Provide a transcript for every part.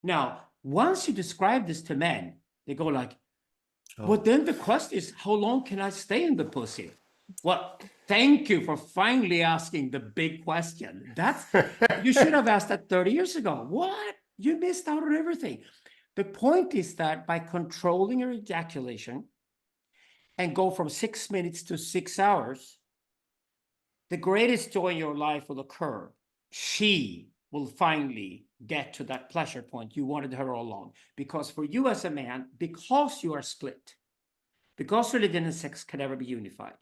Now, once you describe this to men, they go like, but then the question is, how long can I stay in the pussy? Well, thank you for finally asking the big question. You should have asked that 30 years ago. What? You missed out on everything. The point is that by controlling your ejaculation and go from 6 minutes to 6 hours, the greatest joy in your life will occur. She will finally get to that pleasure point you wanted her all along. Because for you as a man, because you are split, because religion and sex can never be unified,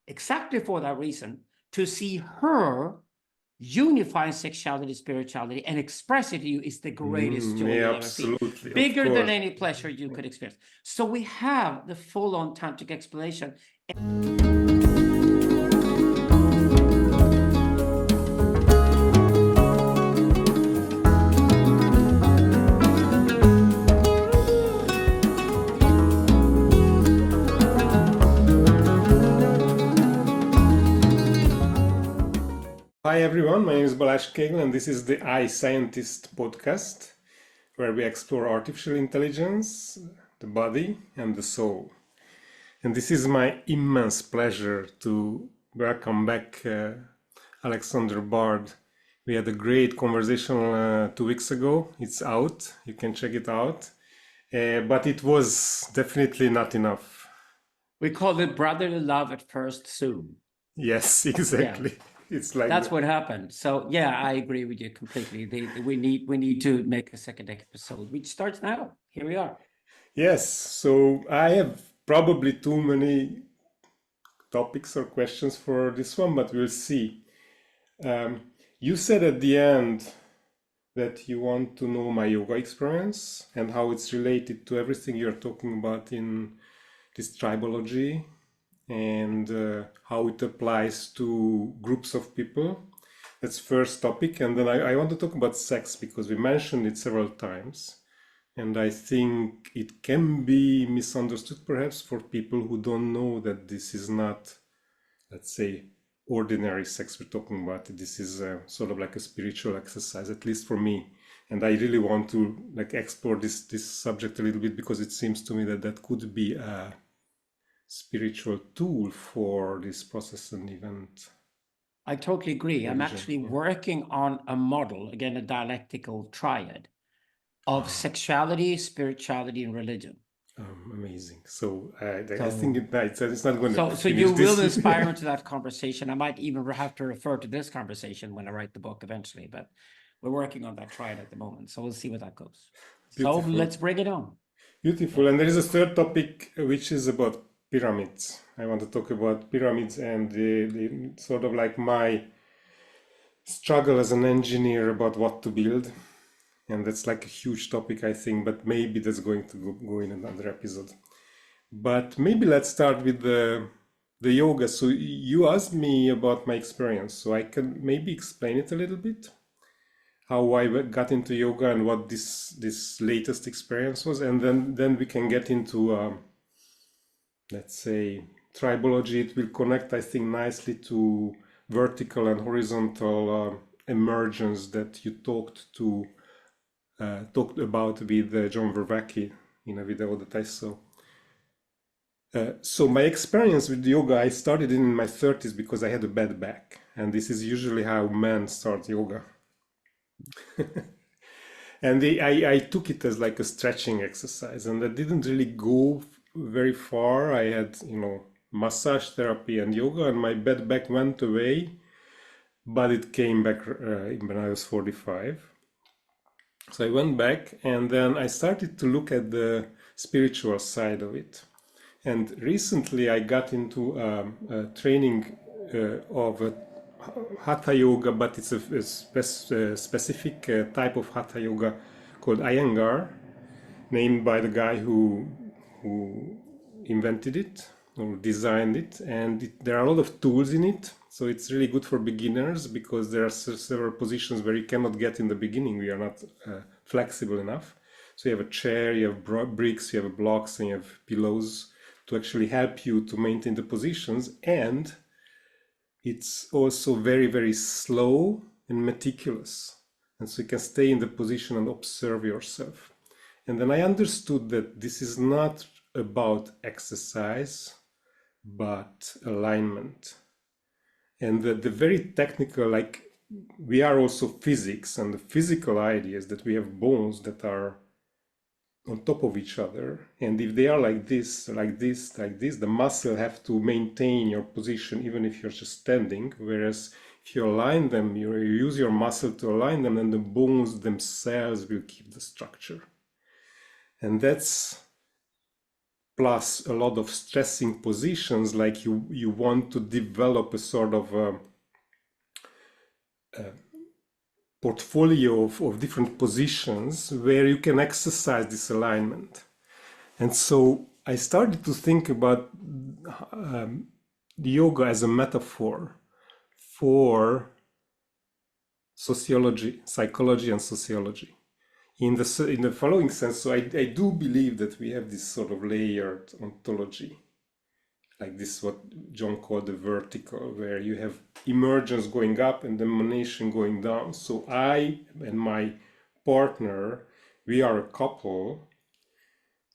exactly for that reason, to see her unifying sexuality, spirituality, and express it to you is the greatest joy you'll ever feel. Bigger than any pleasure you could experience. So we have the full-on tantric explanation. Hi everyone, my name is Balázs Kegel and this is the I Scientist podcast, where we explore artificial intelligence, the body and the soul. And this is my immense pleasure to welcome back Alexander Bard. We had a great conversation 2 weeks ago. It's out, you can check it out. But it was definitely not enough. We call it brotherly love at first Zoom. Yes, exactly. Yeah. It's like that's what happened. So yeah, I agree with you completely. We need to make a second episode, which starts now. Here we are. Yes. So I have probably too many topics or questions for this one, but we'll see. You said at the end that you want to know my yoga experience and how it's related to everything you're talking about in this tribology, and how it applies to groups of people. That's first topic. And then I want to talk about sex because we mentioned it several times. And I think it can be misunderstood perhaps for people who don't know that this is not, let's say, ordinary sex we're talking about. This is sort of like a spiritual exercise, at least for me. And I really want to explore this subject a little bit because it seems to me that could be a spiritual tool for this process and event. I totally agree. I'm actually working on a model, again, a dialectical triad of sexuality, spirituality, and religion. Amazing. So I think it's not going to. So you will inspire me to that conversation. I might even have to refer to this conversation when I write the book eventually, but we're working on that triad at the moment. So we'll see where that goes. Beautiful. So let's bring it on. Beautiful. And there is a third topic, which is about pyramids. I want to talk about pyramids and the sort of like my struggle as an engineer about what to build. And that's like a huge topic, I think, but maybe that's going to go in another episode. But maybe let's start with the yoga. So you asked me about my experience, so I can maybe explain it a little bit, how I got into yoga and what this latest experience was, and then we can get into let's say tribology. It will connect, I think, nicely to vertical and horizontal emergence that you talked about with John Vervaeke in a video that I saw. So my experience with yoga, I started in my 30s because I had a bad back, and this is usually how men start yoga. And I took it as like a stretching exercise, and I didn't really go very far. I had, massage therapy and yoga, and my bad back went away, but it came back when I was 45. So I went back, and then I started to look at the spiritual side of it. And recently I got into a training of a Hatha yoga, but it's a specific type of Hatha yoga called Iyengar, named by the guy who invented it or designed it. And there are a lot of tools in it, so it's really good for beginners because there are several positions where you cannot get in the beginning. We are not flexible enough. So you have a chair, you have bricks, you have blocks, and you have pillows to actually help you to maintain the positions. And it's also very, very slow and meticulous. And so you can stay in the position and observe yourself. And then I understood that this is not about exercise, but alignment. And the very technical, like we are also physics, and the physical idea is that we have bones that are on top of each other. And if they are like this, like this, like this, the muscle have to maintain your position even if you're just standing. Whereas if you align them, you use your muscle to align them, and the bones themselves will keep the structure. And that's plus a lot of stressing positions, like you want to develop a sort of portfolio of different positions where you can exercise this alignment. And so I started to think about yoga as a metaphor for sociology, psychology, and sociology. In the following sense, so I do believe that we have this sort of layered ontology, like this what John called the vertical, where you have emergence going up and emanation going down. So I and my partner, we are a couple,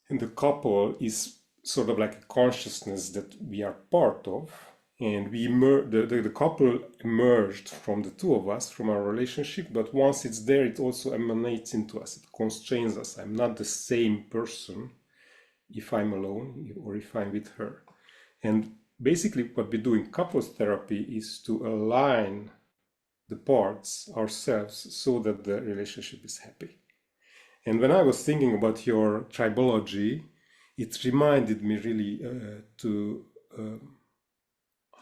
and the couple is sort of like a consciousness that we are part of, and the couple emerged from the two of us, from our relationship, but once it's there, it also emanates into us, it constrains us. I'm not the same person if I'm alone or if I'm with her. And basically what we do in couples therapy is to align the parts ourselves so that the relationship is happy. And when I was thinking about your tribology, it reminded me really to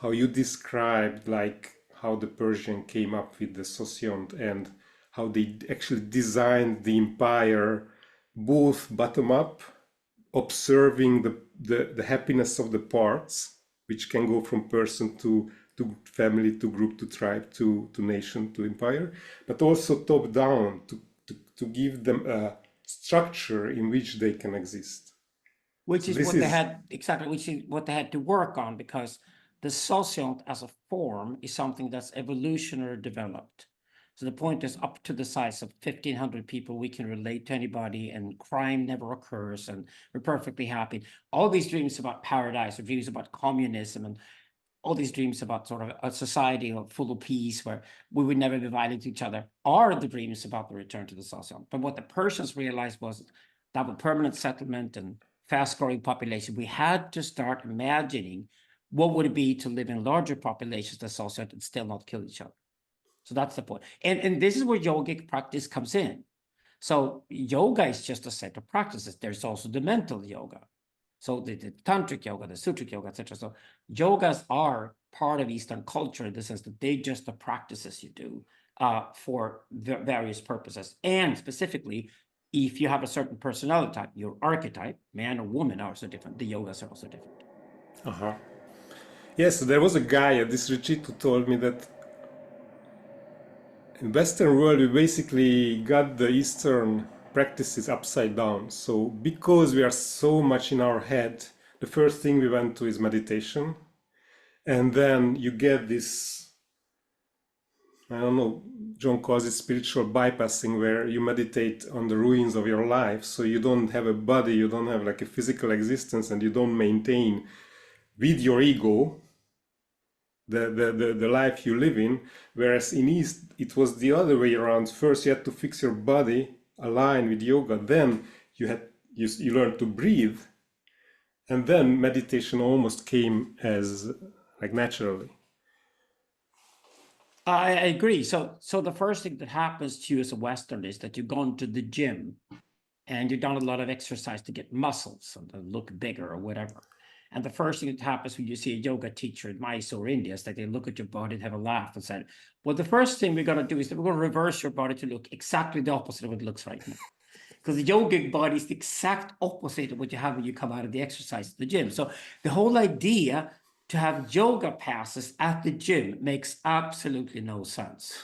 how you described like how the Persian came up with the sociont and how they actually designed the empire both bottom up, observing the happiness of the parts, which can go from person to family, to group, to tribe, to nation, to empire, but also top down to give them a structure in which they can exist. Which is what they had, exactly, which is what they had to work on, because the sociont as a form is something that's evolutionary developed. So the point is, up to the size of 1,500 people, we can relate to anybody, and crime never occurs, and we're perfectly happy. All these dreams about paradise, or dreams about communism, and all these dreams about sort of a society full of peace where we would never be violent to each other, are the dreams about the return to the sociont. But what the Persians realized was that with permanent settlement and fast-growing population, we had to start imagining what would it be to live in larger populations than sociont and still not kill each other. So that's the point. And this is where yogic practice comes in. So yoga is just a set of practices. There's also the mental yoga. So the Tantric yoga, the Sutric yoga, etc. So yogas are part of Eastern culture in the sense that they just the practices you do for various purposes. And specifically, if you have a certain personality type, your archetype, man or woman, are also different. The yogas are also different. Uh-huh. Yes, there was a guy at this retreat who told me that in Western world we basically got the Eastern practices upside down. So because we are so much in our head, the first thing we went to is meditation. And then you get this, I don't know, John calls it spiritual bypassing, where you meditate on the ruins of your life. So you don't have a body, you don't have like a physical existence, and you don't maintain with your ego the life you live in. Whereas in East, it was the other way around. First, you had to fix your body, align with yoga. Then you learn to breathe. And then meditation almost came as like naturally. I agree. So the first thing that happens to you as a Westerner is that you've gone to the gym and you've done a lot of exercise to get muscles and look bigger or whatever. And the first thing that happens when you see a yoga teacher in Mysore, India, is that they look at your body and have a laugh and say, well, the first thing we're going to do is that we're going to reverse your body to look exactly the opposite of what it looks right now. Because the yogic body is the exact opposite of what you have when you come out of the exercise at the gym. So the whole idea to have yoga passes at the gym makes absolutely no sense.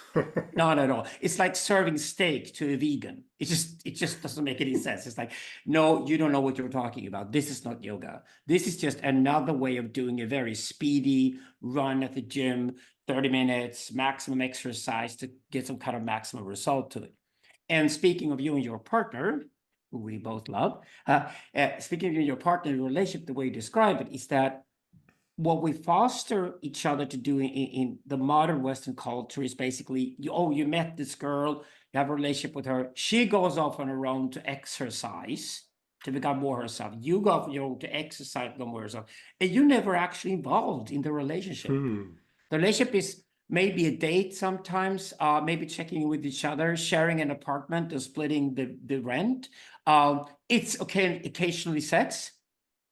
Not at all. It's like serving steak to a vegan. It just doesn't make any sense. It's like, no, you don't know what you're talking about. This is not yoga. This is just another way of doing a very speedy run at the gym, 30 minutes, maximum exercise to get some kind of maximum result to it. And speaking of you and your partner, who we both love, speaking of you and your partner, the relationship, the way you describe it is that what we foster each other to do in the modern Western culture is basically, you met this girl, you have a relationship with her, she goes off on her own to exercise, to become more herself. You go off on your own to exercise, become more herself. And you're never actually involved in the relationship. The relationship is maybe a date sometimes, maybe checking in with each other, sharing an apartment or splitting the rent. It's okay, occasionally sex.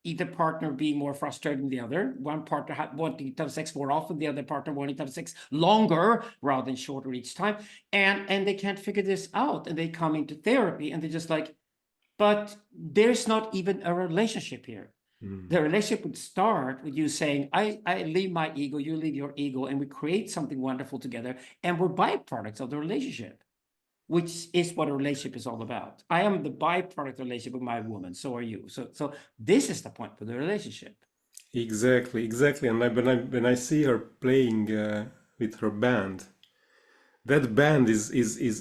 Either partner being more frustrated than the other, one partner wanting to have sex more often, the other partner wanting to have sex longer rather than shorter each time, and they can't figure this out, and they come into therapy and they're just like, but there's not even a relationship here. The relationship would start with you saying, I leave my ego, you leave your ego, and we create something wonderful together, and we're byproducts of the relationship, which is what a relationship is all about. I am the byproduct of the relationship with my woman, so are you. So this is the point for the relationship. Exactly. And when I see her playing with her band, that band is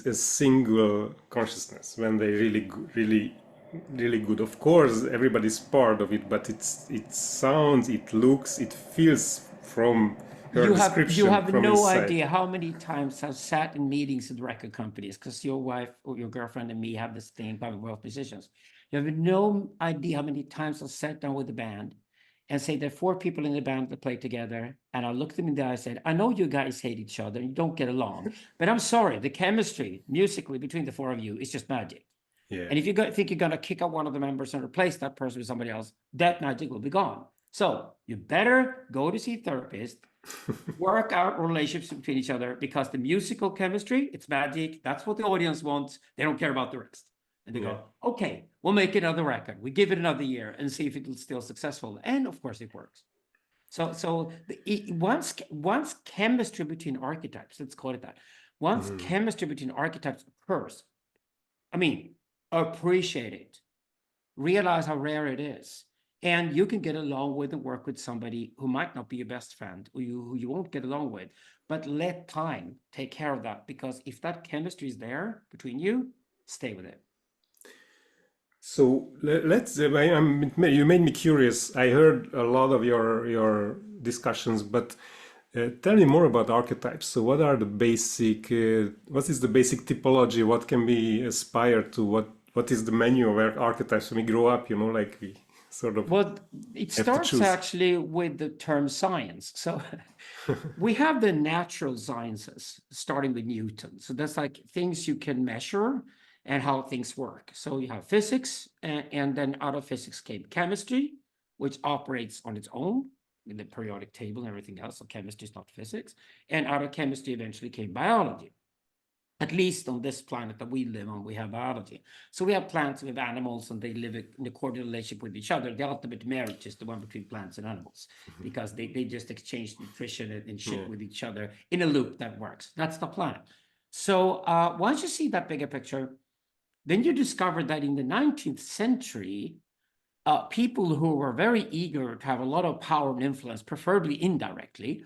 a single consciousness when they really good. Of course, everybody's part of it, but it sounds, it looks, it feels from her description. You have from no inside. idea how many times I've sat in meetings with record companies, because your wife or your girlfriend and me have this thing about both musicians. You have no idea how many times I've sat down with the band and say there are 4 people in the band that play together, and I looked them in the eye and said, I know you guys hate each other and you don't get along, but I'm sorry, the chemistry musically between the 4 of you is just magic. Yeah. And if you think you're going to kick out one of the members and replace that person with somebody else, that magic will be gone. So you better go to see a therapist, work out relationships between each other, because the musical chemistry, it's magic. That's what the audience wants. They don't care about the rest. And they go, okay, we'll make another record. We give it another year and see if it's still successful. And of course it works. So once chemistry between archetypes, let's call it that, once chemistry between archetypes occurs, I mean, appreciate it, realize how rare it is, and you can get along with and work with somebody who might not be your best friend, or who you won't get along with, but let time take care of that, because if that chemistry is there between you, stay with it. So let's. You made me curious. I heard a lot of your discussions, but tell me more about archetypes. So, what are the basic? What is the basic typology? What can we aspire to? What is the menu of archetypes when we grow up? Like we sort of. Well, it starts actually with the term science. So we have the natural sciences, starting with Newton. So that's like things you can measure and how things work. So you have physics, and then out of physics came chemistry, which operates on its own with the periodic table and everything else. So chemistry is not physics. And out of chemistry eventually came biology. At least on this planet that we live on, we have biology. So we have plants, we have animals, and they live in a cordial relationship with each other. The ultimate marriage is the one between plants and animals, because they just exchange nutrition and shit with each other in a loop that works. That's the plan. So once you see that bigger picture, then you discover that in the 19th century, people who were very eager to have a lot of power and influence, preferably indirectly,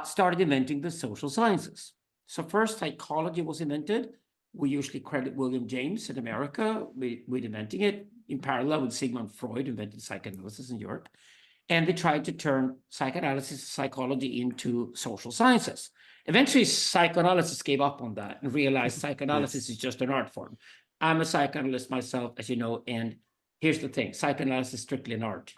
started inventing the social sciences. So first, psychology was invented. We usually credit William James in America with inventing it, in parallel with Sigmund Freud invented psychoanalysis in Europe. And they tried to turn psychoanalysis, psychology into social sciences. Eventually, psychoanalysis gave up on that and realized psychoanalysis is just an art form. I'm a psychoanalyst myself, as you know, and here's the thing, psychoanalysis is strictly an art.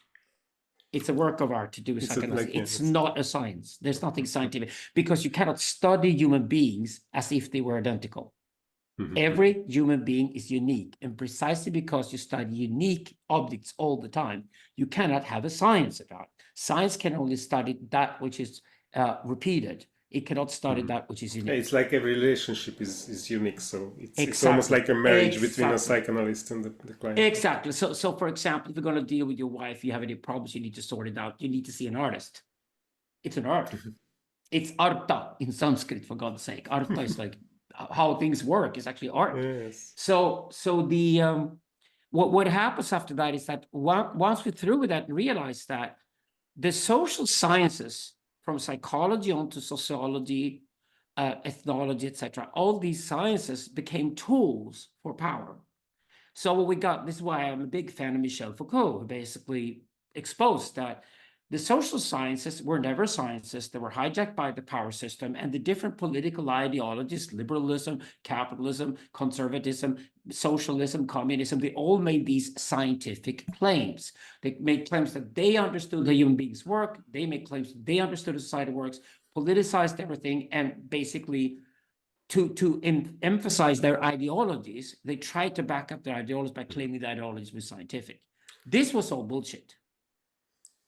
It's a work of art to do psychoanalysis. It's not a science. There's nothing scientific, because you cannot study human beings as if they were identical. Every human being is unique, and precisely because you study unique objects all the time, you cannot have a science about it. Science can only study that which is repeated. It cannot study that which is unique. It's like every relationship is unique, so it's almost like a marriage between a psychoanalyst and the client. Exactly. So for example, if you're going to deal with your wife, you have any problems, you need to sort it out. You need to see an artist. It's an art. It's arta in Sanskrit, for God's sake. Arta is like how things work. It's actually art. Yes. So the what happens after that is that once we're through with that and realize that the social sciences, from psychology on to sociology, ethnology, etc., all these sciences became tools for power. So what we got, this is why I'm a big fan of Michel Foucault, who basically exposed that the social sciences were never sciences. They were hijacked by the power system, and the different political ideologies, liberalism, capitalism, conservatism, socialism, communism, they all made these scientific claims. They made claims that they understood how human beings work. They made claims that they understood how society works, politicized everything, and basically to emphasize their ideologies, they tried to back up their ideologies by claiming the ideologies were scientific. This was all bullshit.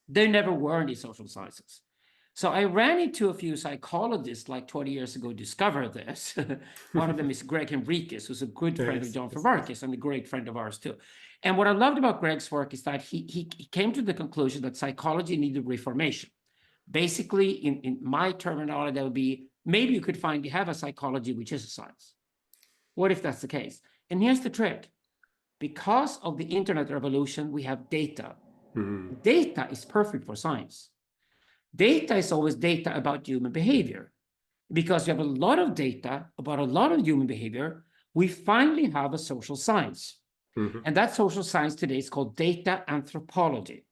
There never were any social sciences. So I ran into a few psychologists like 20 years ago, discovered this. One of them is Greg Henriques, who's a good friend of John Farvarkis and a great friend of ours too. And what I loved about Greg's work is that he came to the conclusion that psychology needed reformation. Basically, in my terminology, that would be, maybe you could find you have a psychology which is a science. What if that's the case? And here's the trick. Because of the internet revolution, we have data. Data is perfect for science. Data is always data about human behavior. Because we have a lot of data about a lot of human behavior, we finally have a social science. And that social science today is called data anthropology.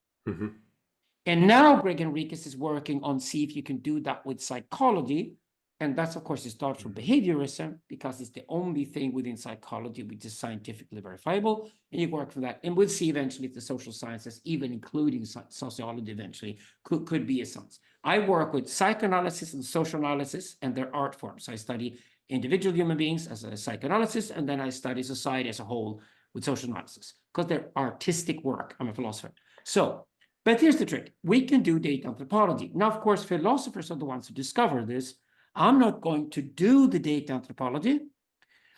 And now Greg Henriques is working on see if you can do that with psychology. And that's, of course, it starts from behaviorism, because it's the only thing within psychology which is scientifically verifiable. And you work from that. And we'll see eventually if the social sciences, even including sociology eventually, could be a science. I work with psychoanalysis and social analysis and their art forms. I study individual human beings as a psychoanalysis, and then I study society as a whole with social analysis, because they're artistic work. I'm a philosopher. So, but here's the trick. We can do data anthropology. Now, of course, philosophers are the ones who discover this. I'm not going to do the data anthropology.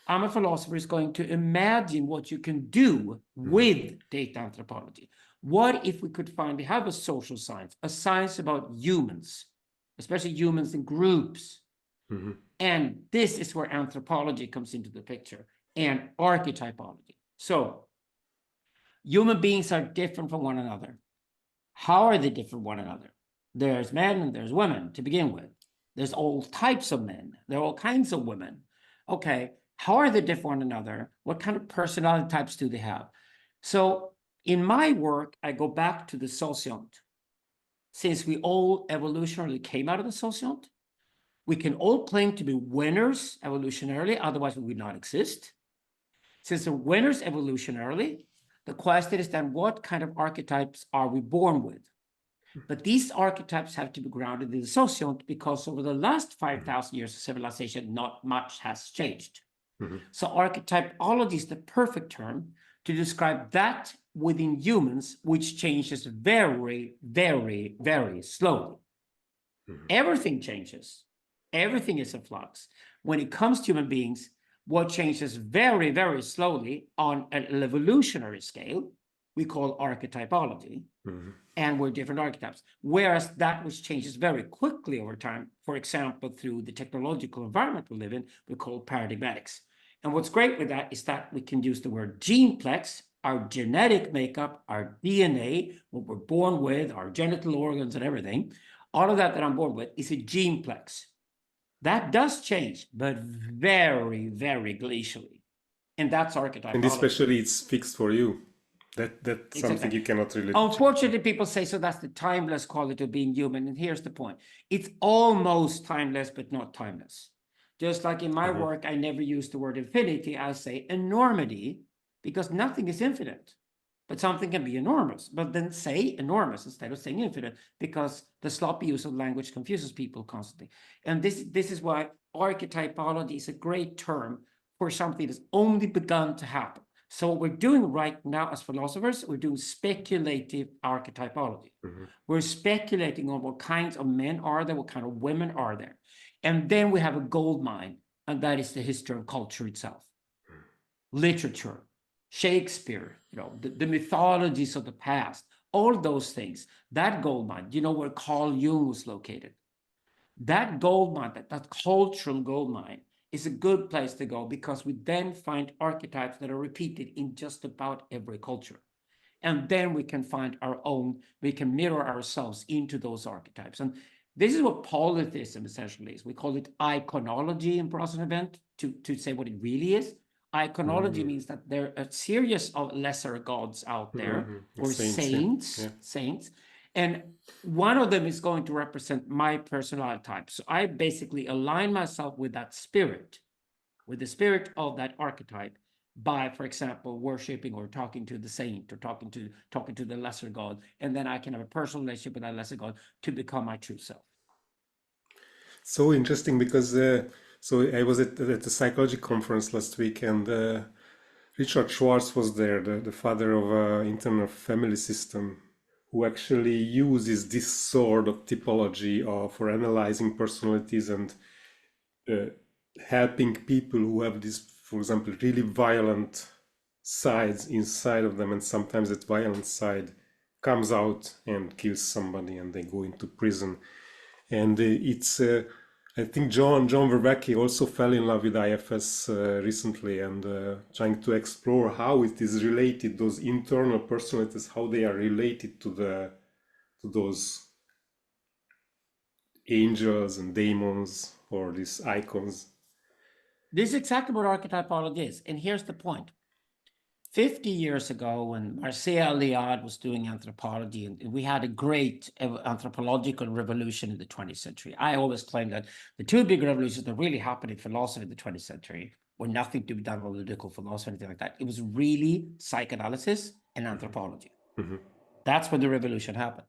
I'm a philosopher who's going to imagine what you can do with data anthropology. What if we could finally have a social science, a science about humans, especially humans in groups? And this is where anthropology comes into the picture, and archetypology. So human beings are different from one another. How are they different from one another? There's men and there's women to begin with. There's all types of men. There are all kinds of women. Okay, how are they different from one another? What kind of personality types do they have? So in my work, I go back to the sociont. Since we all evolutionarily came out of the sociont, we can all claim to be winners evolutionarily, otherwise we would not exist. Since we're winners evolutionarily, the question is then, what kind of archetypes are we born with? But these archetypes have to be grounded in the sociont, because over the last 5,000 years of civilization, not much has changed. So archetypology is the perfect term to describe that within humans, which changes very, very, very slowly. Everything changes. Everything is in flux. When it comes to human beings, what changes very, very slowly on an evolutionary scale, we call archetypology. And we're different archetypes. Whereas that which changes very quickly over time, for example, through the technological environment we live in, we call paradigmatics. And what's great with that is that we can use the word geneplex, our genetic makeup, our DNA, what we're born with, our genital organs and everything. All of that I'm born with is a geneplex. That does change, but very, very glacially. And that's archetypology. And especially it's fixed for you. That's something you cannot really Unfortunately, people say, so that's the timeless quality of being human. And here's the point. It's almost timeless, but not timeless. Just like in my work, I never use the word infinity. I say enormity, because nothing is infinite. But something can be enormous. But then say enormous instead of saying infinite, because the sloppy use of language confuses people constantly. And this is why archetypology is a great term for something that's only begun to happen. So what we're doing right now as philosophers, we're doing speculative archetypology. We're speculating on what kinds of men are there, what kind of women are there. And then we have a gold mine, and that is the history of culture itself. Literature, Shakespeare, the mythologies of the past, all those things. That gold mine, you know where Carl Jung was located? That gold mine, that cultural gold mine, is a good place to go because we then find archetypes that are repeated in just about every culture. And then we can find our own, we can mirror ourselves into those archetypes. And this is what polytheism essentially is. We call it iconology in Protestant event to say what it really is. Iconology means that there are a series of lesser gods out there, or saints, and one of them is going to represent my personality type. So I basically align myself with that spirit, with the spirit of that archetype, by, for example, worshiping or talking to the saint or talking to the lesser god, and then I can have a personal relationship with that lesser god to become my true self. So interesting, because so I was at the psychology conference last week, and Richard Schwartz was there, the father of internal family system, who actually uses this sort of typology for analyzing personalities and helping people who have this, for example, really violent sides inside of them, and sometimes that violent side comes out and kills somebody and they go into prison. And it's I think John Vervaeke also fell in love with IFS recently, and trying to explore how it is related, those internal personalities, how they are related to those angels and demons or these icons. This is exactly what archetypology is. And here's the point. 50 years ago, when Marcel Eliade was doing anthropology, and we had a great anthropological revolution in the 20th century. I always claim that the two big revolutions that really happened in philosophy in the 20th century were nothing to be done with political philosophy or anything like that. It was really psychoanalysis and anthropology. That's when the revolution happened.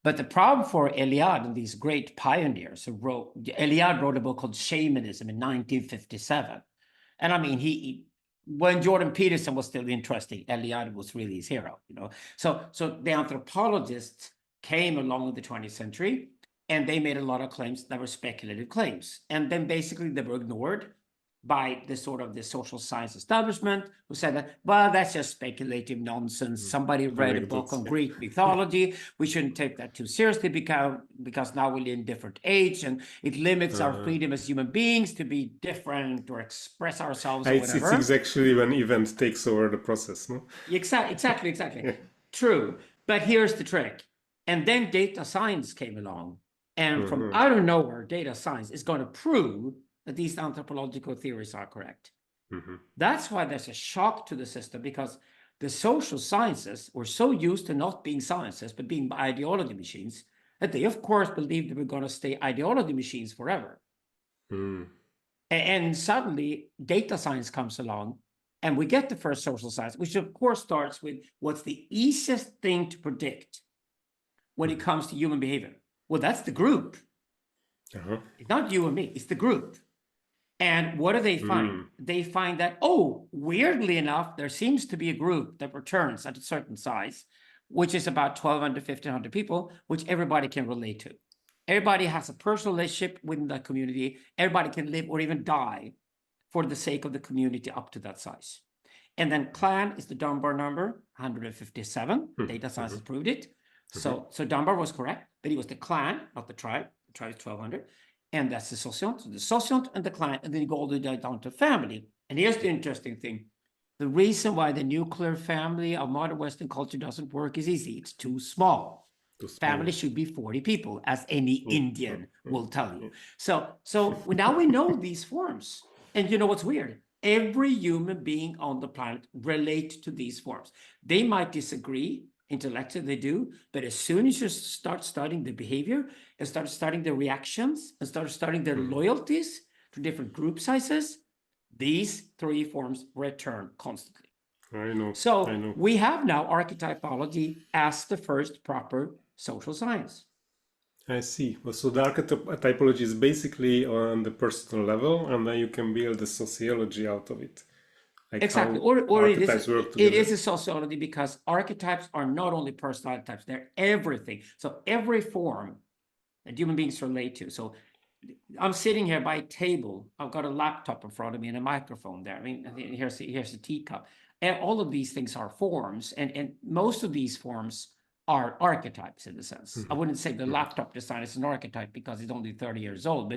But the problem for Eliade and these great pioneers Eliade wrote a book called Shamanism in 1957. And I mean, when Jordan Peterson was still interesting, Eliade was really his hero, you know. So the anthropologists came along in the 20th century, and they made a lot of claims that were speculative claims. And then basically they were ignored by the social science establishment, who said that, well, that's just speculative nonsense. Somebody read a book on Greek mythology. We shouldn't take that too seriously because now we live in a different age, and it limits our freedom as human beings to be different or express ourselves or whatever. It's exactly when event takes over the process, no? Exactly. True. But here's the trick. And then data science came along. And from out of nowhere, data science is going to prove that these anthropological theories are correct. That's why there's a shock to the system, because the social sciences were so used to not being sciences, but being ideology machines, that they, of course, believed that we're going to stay ideology machines forever. And suddenly, data science comes along, and we get the first social science, which, of course, starts with what's the easiest thing to predict when it comes to human behavior. Well, that's the group. It's not you and me, it's the group. And what do they find? They find that, weirdly enough, there seems to be a group that returns at a certain size, which is about 1,200, 1,500 people, which everybody can relate to. Everybody has a personal relationship within that community. Everybody can live or even die for the sake of the community up to that size. And then clan is the Dunbar number, 157. Data science has proved it. So Dunbar was correct, but it was the clan, not the tribe. The tribe is 1,200. And that's the sociont and the clan, and then you go all the way down to family. And here's the interesting thing. The reason why the nuclear family of modern Western culture doesn't work is easy. It's too small. Family should be 40 people, as any Indian will tell you. So now we know these forms. And you know what's weird? Every human being on the planet relates to these forms. They might disagree. Intellectually they do, but as soon as you start studying the behavior and start studying the reactions and start studying their loyalties to different group sizes, these three forms return constantly. I know. We have now archetypology as the first proper social science. I see. Well, so the archetypology is basically on the personal level, and then you can build the sociology out of it. Like exactly, or it is a sociology, because archetypes are not only personality types, they're everything. So every form that human beings relate to. So I'm sitting here by a table, I've got a laptop in front of me and a microphone there. I mean, here's a teacup. And all of these things are forms, and most of these forms are archetypes in a sense. I wouldn't say the laptop design is an archetype because it's only 30 years old,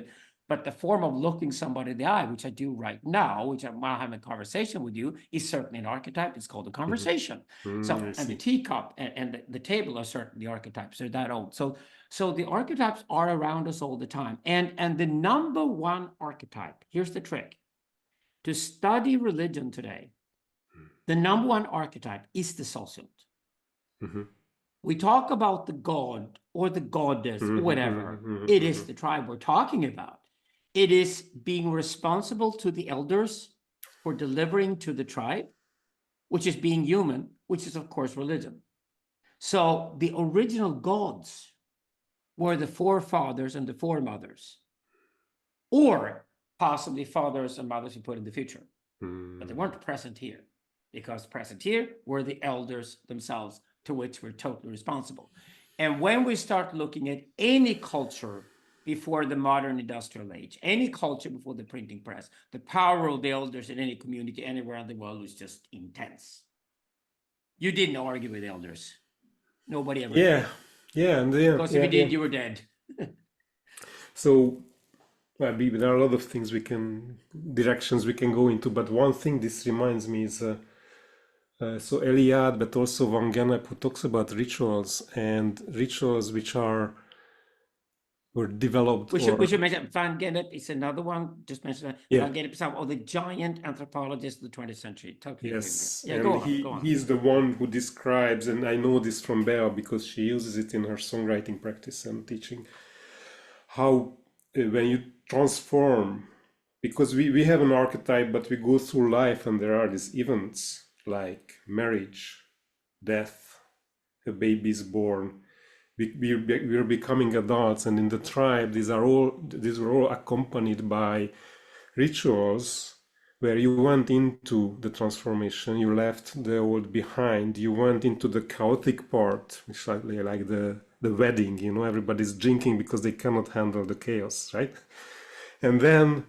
but the form of looking somebody in the eye, which I do right now, which I'm having a conversation with you, is certainly an archetype. It's called a conversation. So, and the teacup and the table are certainly archetypes. They're that old. So the archetypes are around us all the time. And the number one archetype, here's the trick. To study religion today, the number one archetype is the sociont. We talk about the god or the goddess or whatever. It is the tribe we're talking about. It is being responsible to the elders for delivering to the tribe, which is being human, which is, of course, religion. So the original gods were the forefathers and the foremothers, or possibly fathers and mothers who put in the future. But they weren't present here, because present here were the elders themselves, to which we're totally responsible. And when we start looking at any culture before the modern industrial age, any culture before the printing press, the power of the elders in any community anywhere in the world was just intense. You didn't argue with elders. Nobody ever did. Because if you did, you were dead. So there are a lot of things directions we can go into, but one thing this reminds me is so Eliade, but also Van Gennep, who talks about rituals which were developed. We should mention Van Gennep is another one. Just mention that. Van Gennep is some of the giant anthropologists of the 20th century. Totally. Yes, yeah, and go on. He's the one who describes, and I know this from Bea because she uses it in her songwriting practice and teaching, how when you transform, because we have an archetype, but we go through life and there are these events like marriage, death, a baby is born, we're becoming adults, and in the tribe these were all accompanied by rituals where you went into the transformation, you left the old behind, you went into the chaotic part, which like the wedding, everybody's drinking because they cannot handle the chaos, right? And then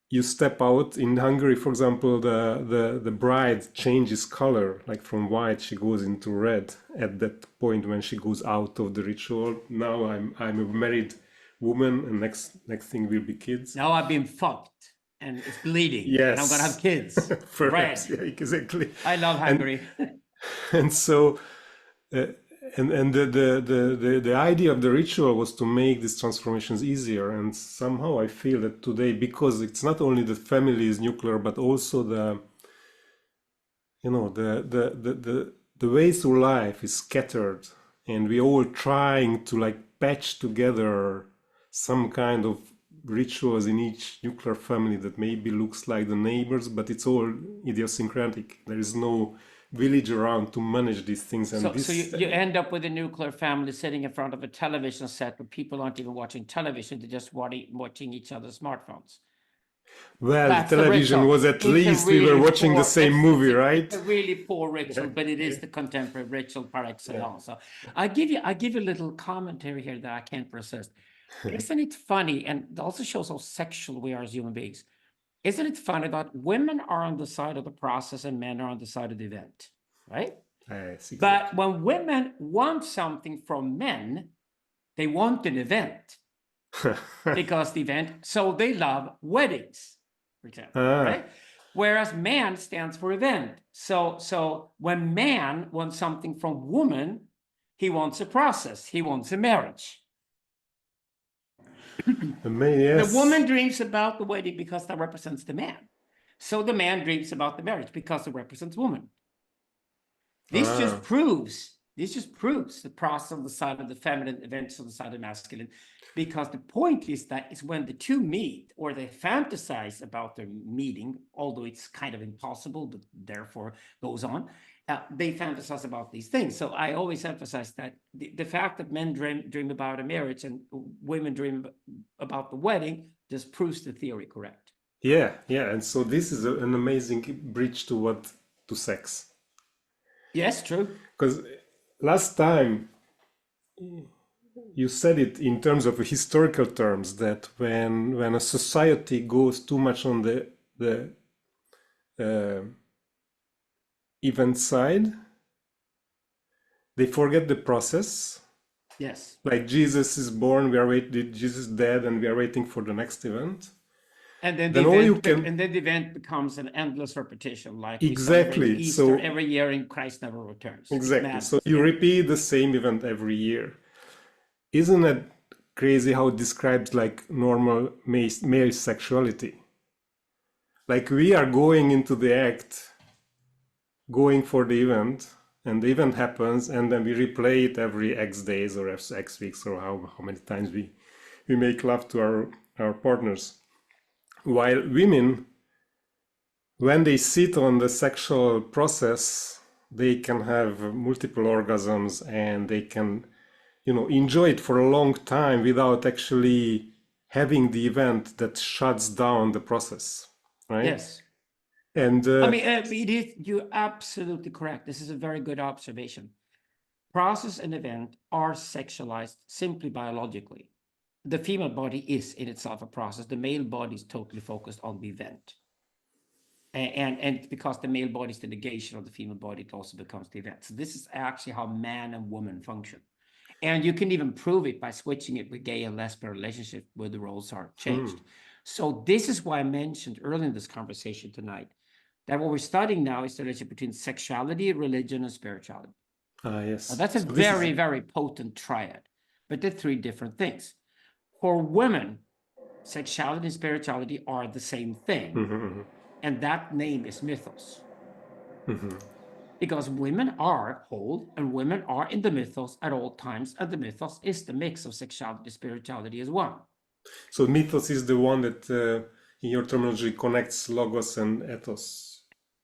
you step out. In Hungary, for example, the bride changes color, like from white she goes into red at that point when she goes out of the ritual. Now I'm a married woman, and next thing will be kids. Now I've been fucked and it's bleeding. Yes, and I'm gonna have kids. Perhaps, yeah, exactly. I love Hungary. And so and the idea of the ritual was to make these transformations easier. And somehow I feel that today, because it's not only the family is nuclear, but also the way through life is scattered, and we all trying to like patch together some kind of rituals in each nuclear family that maybe looks like the neighbors, but it's all idiosyncratic. There is no village around to manage these things. And so you end up with a nuclear family sitting in front of a television set where people aren't even watching television, they're just watching each other's smartphones. Well, that's television was at least we were watching the same movie, right? It's a really poor ritual, but it is the contemporary ritual par excellence. So I give you a little commentary here that I can't resist. Isn't it funny, and it also shows how sexual we are as human beings. Isn't it funny that women are on the side of the process and men are on the side of the event, right? Exactly. But when women want something from men, they want an event because the event, so they love weddings, for example, right? Whereas man stands for event. So when man wants something from woman, he wants a process, he wants a marriage. Yes. The woman dreams about the wedding because that represents the man. So the man dreams about the marriage because it represents woman. This just proves the process on the side of the feminine, events on the side of the masculine, because the point is that it's when the two meet or they fantasize about their meeting, although it's kind of impossible, but therefore goes on. They fantasize about these things. So I always emphasize that the fact that men dream about a marriage and women dream about the wedding just proves the theory correct. Yeah. And so this is an amazing bridge to sex. Yes, true. Because last time you said it in terms of historical terms that when a society goes too much on the event side, they forget the process. Yes. Like Jesus is born, we are waiting, Jesus is dead, and we are waiting for the next event. And then Then all you can and then the event becomes an endless repetition, like we celebrate exactly. Easter So every year and Christ never returns. It's exactly. So madness. you Yeah. repeat the same event every year. Isn't it crazy how it describes like normal male sexuality? Like we are going into the act, going for the event, and the event happens, and then we replay it every X days or X weeks or how many times we make love to our partners. While women, when they sit on the sexual process, they can have multiple orgasms and they can, enjoy it for a long time without actually having the event that shuts down the process, right? Yes. And I mean, you're absolutely correct. This is a very good observation. Process and event are sexualized simply biologically. The female body is in itself a process. The male body is totally focused on the event. And because the male body is the negation of the female body, it also becomes the event. So this is actually how man and woman function. And you can even prove it by switching it with gay and lesbian relationship where the roles are changed. So this is why I mentioned earlier in this conversation tonight that what we're studying now is the relationship between sexuality, religion, and spirituality. yes. Now, that's a very, very potent triad, but they're three different things. For women, sexuality and spirituality are the same thing, and that name is mythos. Because women are whole and women are in the mythos at all times, and the mythos is the mix of sexuality and spirituality as well. So mythos is the one that, in your terminology, connects logos and ethos.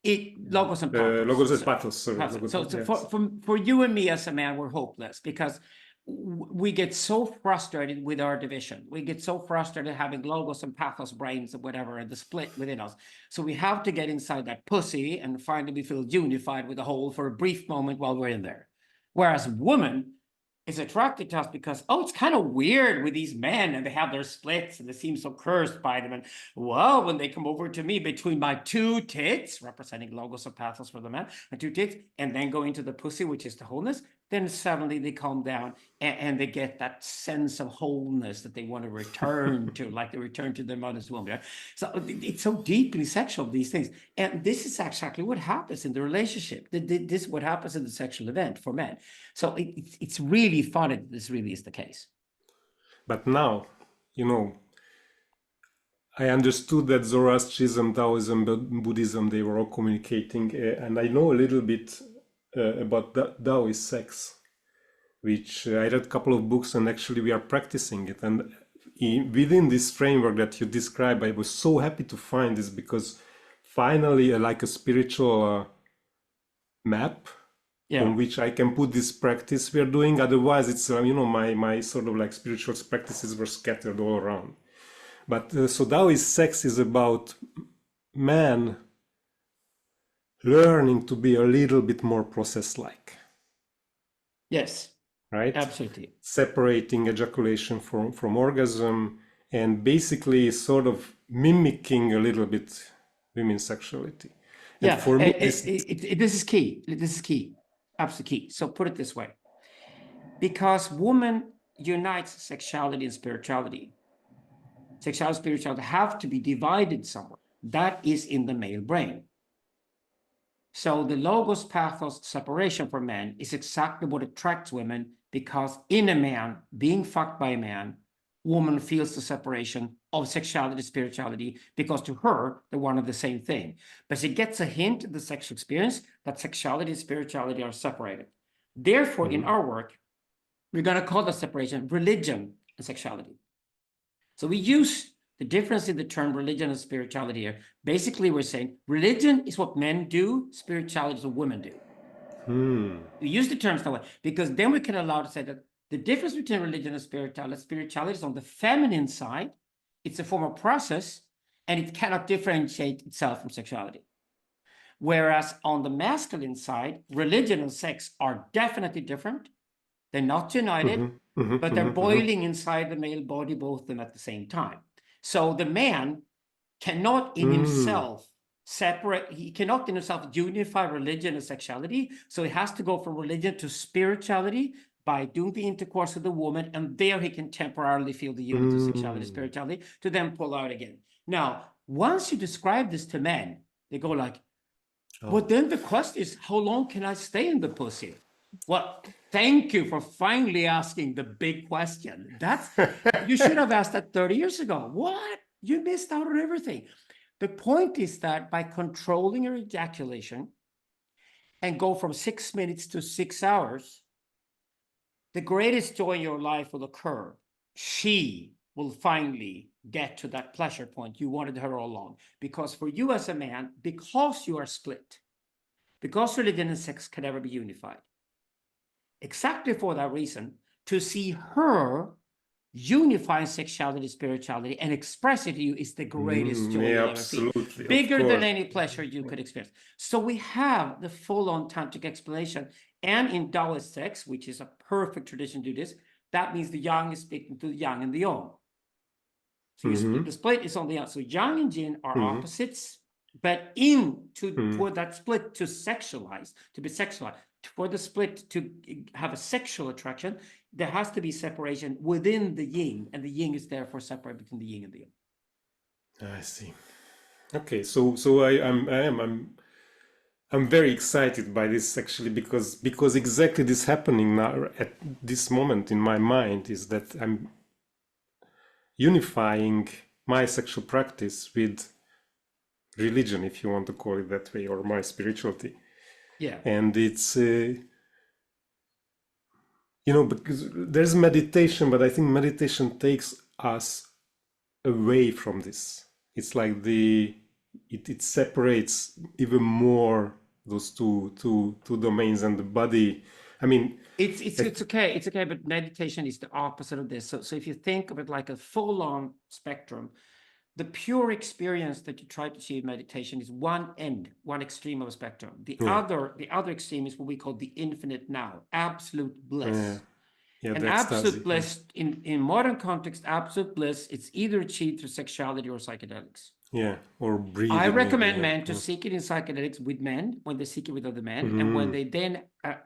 Logos and pathos. Logos and pathos. Sorry. Pathos. So Yes. for you and me as a man, we're hopeless because we get so frustrated with our division. We get so frustrated having logos and pathos brains or whatever, and the split within us. So we have to get inside that pussy and finally feel unified with the whole for a brief moment while we're in there. Whereas woman is attracted to us because, oh, it's kind of weird with these men and they have their splits and they seem so cursed by them. And well, when they come over to me between my two tits, representing logos or pathos for the man, and two tits, and then go into the pussy, which is the wholeness, then suddenly they calm down and they get that sense of wholeness that they want to return to, like they return to their mother's womb. Right? So it's so deeply sexual, these things. And this is exactly what happens in the relationship. This is what happens in the sexual event for men. So it's really funny that this really is the case. But now, I understood that Zoroastrianism, Taoism, Buddhism, they were all communicating, and I know a little bit about Taoist sex, which I read a couple of books, and actually we are practicing it. And within this framework that you described, I was so happy to find this because finally, like a spiritual map on which I can put this practice we are doing. Otherwise, it's my sort of like spiritual practices were scattered all around. But so Taoist sex is about man learning to be a little bit more process-like. Yes. Right? Absolutely. Separating ejaculation from orgasm and basically sort of mimicking a little bit women's sexuality. And yeah. For me, this is key. This is key. Absolutely key. So put it this way. Because woman unites sexuality and spirituality. Sexuality and spirituality have to be divided somewhere. That is in the male brain. So the logos pathos separation for men is exactly what attracts women, because in a man, being fucked by a man, woman feels the separation of sexuality and spirituality, because to her, they're one of the same thing. But she gets a hint in the sexual experience that sexuality and spirituality are separated. Therefore, in our work, we're going to call the separation religion and sexuality. So we use the difference in the term religion and spirituality here. Basically, we're saying religion is what men do, spirituality is what women do. We use the terms that way because then we can allow to say that the difference between religion and spirituality is on the feminine side. It's a form of process, and it cannot differentiate itself from sexuality. Whereas on the masculine side, religion and sex are definitely different. They're not united, but they're boiling inside the male body, both of them at the same time. So the man cannot in himself separate, he cannot in himself unify religion and sexuality. So he has to go from religion to spirituality by doing the intercourse with the woman, and there he can temporarily feel the unity of sexuality, spirituality, to then pull out again. Now, once you describe this to men, they go like, but then the question is, how long can I stay in the pussy? Well, thank you for finally asking the big question. That's, you should have asked that 30 years ago. What? You missed out on everything. The point is that by controlling your ejaculation and go from 6 minutes to 6 hours, the greatest joy in your life will occur. She will finally get to that pleasure point you wanted her all along. Because for you as a man, because you are split, because religion and sex can never be unified, exactly for that reason, to see her unifying sexuality, spirituality, and express it to you is the greatest joy you'll ever feel. Bigger than any pleasure you could experience. So we have the full-on tantric explanation. And in Taoist sex, which is a perfect tradition to do this, that means the yang is split into the yang and the yang. So you split, the split is on the yang. So yang and yin are opposites, but for that split to sexualize, to be sexualized, for the split to have a sexual attraction, there has to be separation within the yin, and the yin is therefore separate between the yin and the yang. I see. Okay, so I'm very excited by this actually, because exactly this happening now at this moment in my mind is that I'm unifying my sexual practice with religion, if you want to call it that way, or my spirituality. Yeah. And it's because there's meditation, but I think meditation takes us away from this. It's like it separates even more those two domains, and the body. I mean, it's okay, but meditation is the opposite of this. So if you think of it like a full-on spectrum, the pure experience that you try to achieve meditation is one extreme of a spectrum. The other extreme is what we call the infinite now, absolute bliss. And absolute bliss, in modern context, absolute bliss, it's either achieved through sexuality or psychedelics. Yeah, or breathing. I recommend men to seek it in psychedelics with men when they seek it with other men. And when they then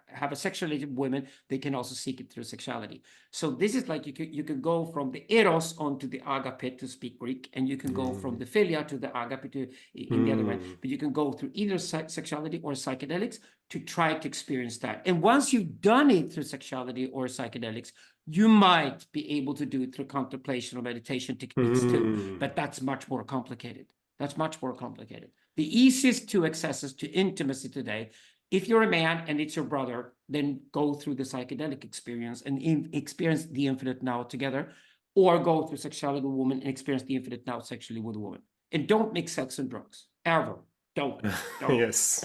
have a sexual relationship with women, they can also seek it through sexuality. So this is like you can go from the eros onto the agape, to speak Greek, and you can go from the philia to the agape in the other way. But you can go through either sexuality or psychedelics to try to experience that. And once you've done it through sexuality or psychedelics, you might be able to do it through contemplation or meditation techniques too, but that's much more complicated. That's much more complicated. The easiest two accesses to intimacy today, if you're a man and it's your brother, then go through the psychedelic experience and experience the infinite now together, or go through sexuality with a woman and experience the infinite now sexually with a woman. And don't mix sex and drugs, ever. Don't. Yes.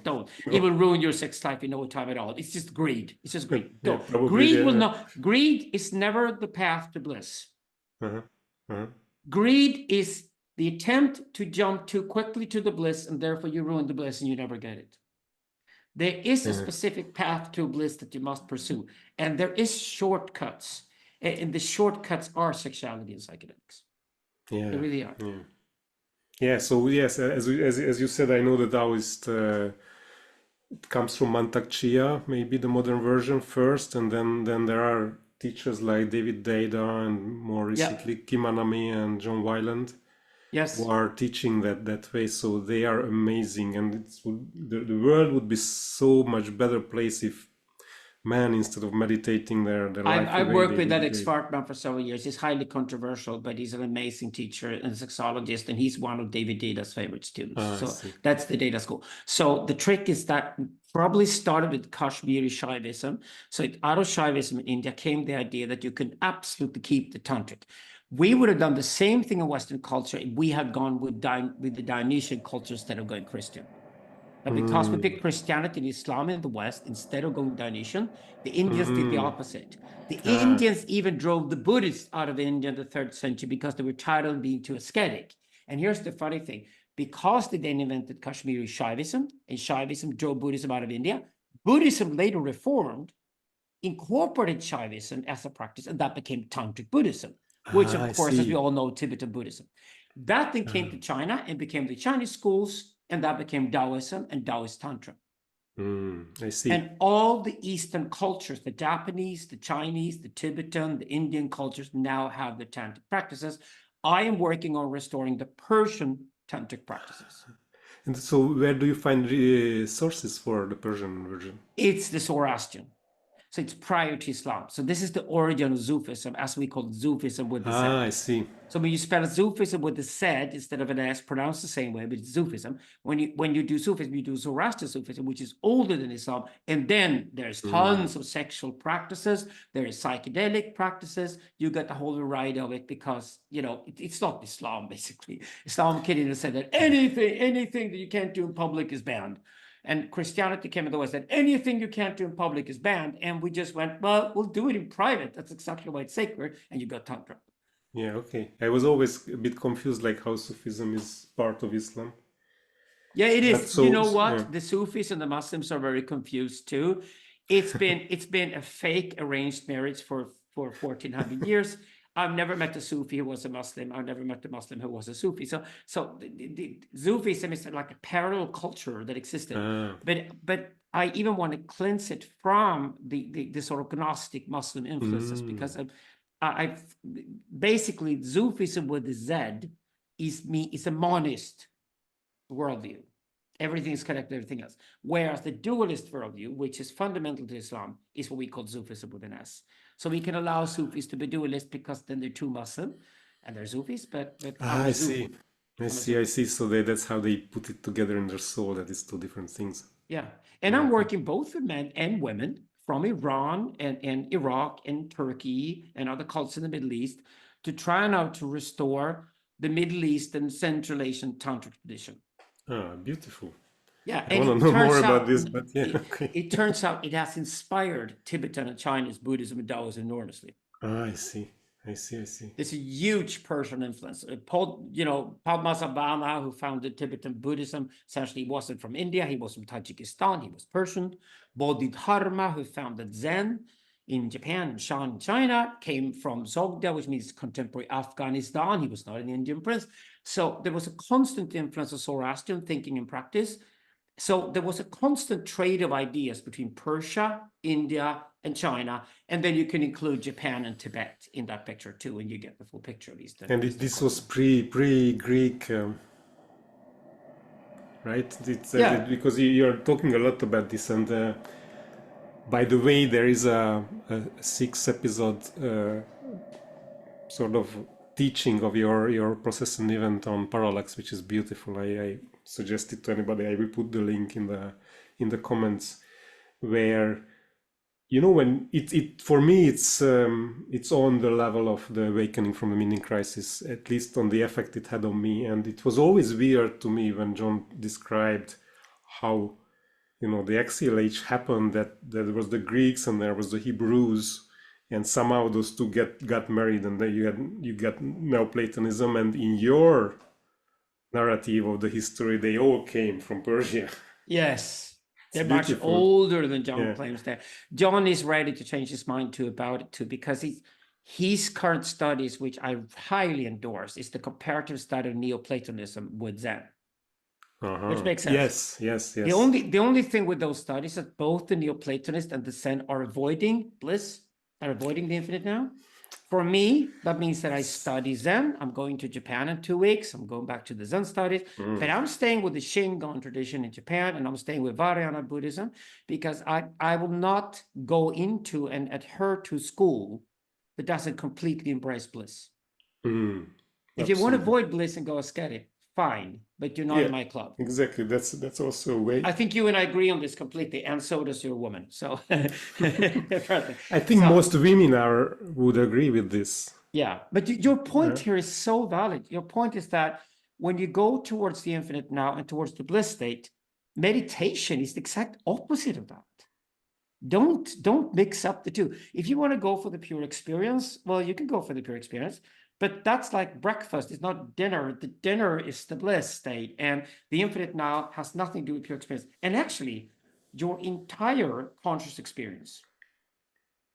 Don't. It will ruin your sex life in no time at all. It's just greed. It's just greed. Yeah, Don't. Greed will not. Greed is never the path to bliss. Greed is the attempt to jump too quickly to the bliss, and therefore you ruin the bliss and you never get it. There is a specific path to bliss that you must pursue, and there is shortcuts, and the shortcuts are sexuality and psychedelics. Yeah, they really are. Yeah. So yes, as you said, I know the Taoist it comes from Mantak Chia, maybe the modern version first, and then there are teachers like David Deida and more recently Kim Anami and John Wyland. Yes, who are teaching that way. So they are amazing, and the world would be so much better place if men, instead of meditating their life. I worked with that ex-partner for several years. He's highly controversial, but he's an amazing teacher and sexologist, and he's one of David Deida's favorite students. So that's the Deida school. So the trick is that probably started with Kashmiri Shaivism. So out of Shaivism in India came the idea that you can absolutely keep the Tantric. We would have done the same thing in Western culture if we had gone with the Dionysian culture instead of going Christian. But because we picked Christianity and Islam in the West instead of going Dionysian, the Indians did the opposite. The Indians even drove the Buddhists out of India in the 3rd century because they were tired of being too ascetic. And here's the funny thing. Because they then invented Kashmiri Shaivism, and Shaivism drove Buddhism out of India, Buddhism later reformed, incorporated Shaivism as a practice, and that became Tantric Buddhism, which of course, as we all know, Tibetan Buddhism. That then came to China and became the Chinese schools, and that became Taoism and Taoist Tantra. I see. And all the Eastern cultures, the Japanese, the Chinese, the Tibetan, the Indian cultures now have the tantric practices. I am working on restoring the Persian tantric practices. And so, where do you find sources for the Persian version? It's the Zoroastrian. So it's prior to Islam. So this is the origin of Sufism, as we call Sufism with the Z. I see. So when you spell Sufism with the Z instead of an S, pronounced the same way, but it's Sufism. When you do Sufism, you do Zoroastrian Sufism, which is older than Islam. And then there's tons of sexual practices. There is psychedelic practices. You get the whole variety of it because, it's not Islam, basically. Islam came in and said that anything that you can't do in public is banned. And Christianity came and said, anything you can't do in public is banned. And we just went, well, we'll do it in private. That's exactly why it's sacred. And you got Tantra. Yeah, okay. I was always a bit confused, like how Sufism is part of Islam. Yeah, it is. So, you know what? yeah. The Sufis and the Muslims are very confused too. It's been a fake arranged marriage for 1400 years. I've never met a Sufi who was a Muslim. I've never met a Muslim who was a Sufi. So the Sufism is like a parallel culture that existed. But I even want to cleanse it from the sort of Gnostic Muslim influences because I've basically Sufism with the Z is a monist worldview. Everything is connected to everything else. Whereas the dualist worldview, which is fundamental to Islam, is what we call Sufism with an S. So we can allow Sufis to be dualist because then they're too Muslim and they're Sufis, but I see. I see. So that's how they put it together in their soul, that it's two different things. Yeah. And I'm working both with men and women from Iran and Iraq and Turkey and other cultures in the Middle East to try now to restore the Middle East and Central Asian Tantric tradition. Beautiful. Yeah, I want to know more about this, but yeah, okay. It turns out it has inspired Tibetan and Chinese Buddhism and Taoism enormously. I see. There's a huge Persian influence. Padmasambhava, who founded Tibetan Buddhism, essentially wasn't from India. He was from Tajikistan. He was Persian. Bodhidharma, who founded Zen in Japan and Shan in China, came from Zogda, which means contemporary Afghanistan. He was not an Indian prince. So there was a constant influence of Zoroastrian thinking and practice. So there was a constant trade of ideas between Persia, India, and China. And then you can include Japan and Tibet in that picture too, and you get the full picture of these. And this was pre-Greek, right? Because you're talking a lot about this. And by the way, there is a 6-episode sort of teaching of your process and event on parallax, which is beautiful. I suggest it to anybody. I will put the link in the comments, where when it for me it's on the level of the awakening from the meaning crisis, at least on the effect it had on me. And it was always weird to me when John described how the axial age happened, that there was the Greeks and there was the Hebrews, and somehow those two got married, and then you got Neoplatonism, and in your narrative of the history, they all came from Persia. Yes, they're much older than John claims there. John is ready to change his mind too about it too, because his current studies, which I highly endorse, is the comparative study of Neoplatonism with Zen. Which makes sense. Yes. The only thing with those studies is that both the Neoplatonist and the Zen are avoiding bliss, are avoiding the infinite now. For me, that means that I study Zen. I'm going to Japan in 2 weeks. I'm going back to the Zen studies. But I'm staying with the Shingon tradition in Japan, and I'm staying with Vajrayana Buddhism, because I will not go into and adhere to school that doesn't completely embrace bliss. If you want to avoid bliss and go ascetic, fine, but you're not in my club. Exactly. That's also a way. I think you and I agree on this completely, and so does your woman. So I think most women would agree with this. Yeah, but your point here is so valid. Your point is that when you go towards the infinite now and towards the bliss state, meditation is the exact opposite of that. Don't mix up the two. If you want to go for the pure experience, well, you can go for the pure experience. But that's like breakfast. It's not dinner. The dinner is the bliss state. And the infinite now has nothing to do with pure experience. And actually, your entire conscious experience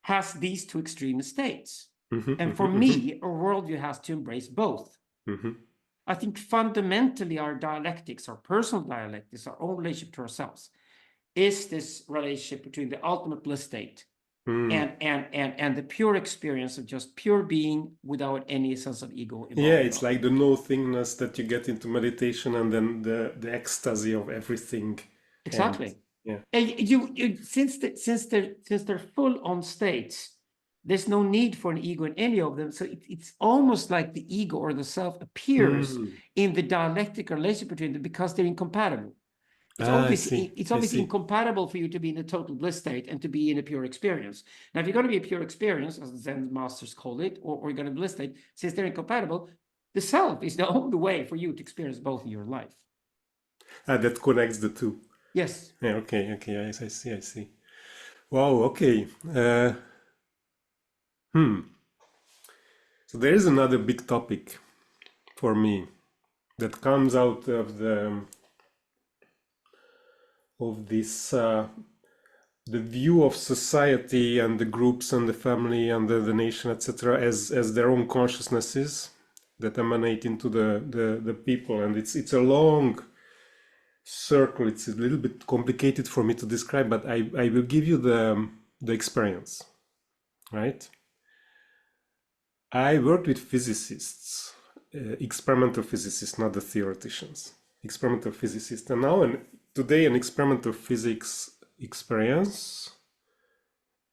has these two extreme states. And for me, a worldview has to embrace both. I think fundamentally our dialectics, our personal dialectics, our own relationship to ourselves, is this relationship between the ultimate bliss state and the pure experience of just pure being without any sense of ego involved. Yeah, it's like the nothingness that you get into meditation, and then the ecstasy of everything. Exactly. And, And since they're full on states, there's no need for an ego in any of them. So it's almost like the ego or the self appears in the dialectic relationship between them because they're incompatible. It's obviously incompatible for you to be in a total bliss state and to be in a pure experience. Now, if you're going to be a pure experience, as the Zen masters call it, or you're going to be bliss state, since they're incompatible, the self is the only way for you to experience both in your life. That connects the two. Yes. Yeah, okay, I see. Wow, okay. So there is another big topic for me that comes out of this the view of society and the groups and the family and the nation, etc., as their own consciousnesses that emanate into the people. And it's a long circle. It's a little bit complicated for me to describe, but I will give you the experience, right? I worked with physicists, experimental physicists, not the theoreticians, experimental physicists. And now, today, an experimental physics experience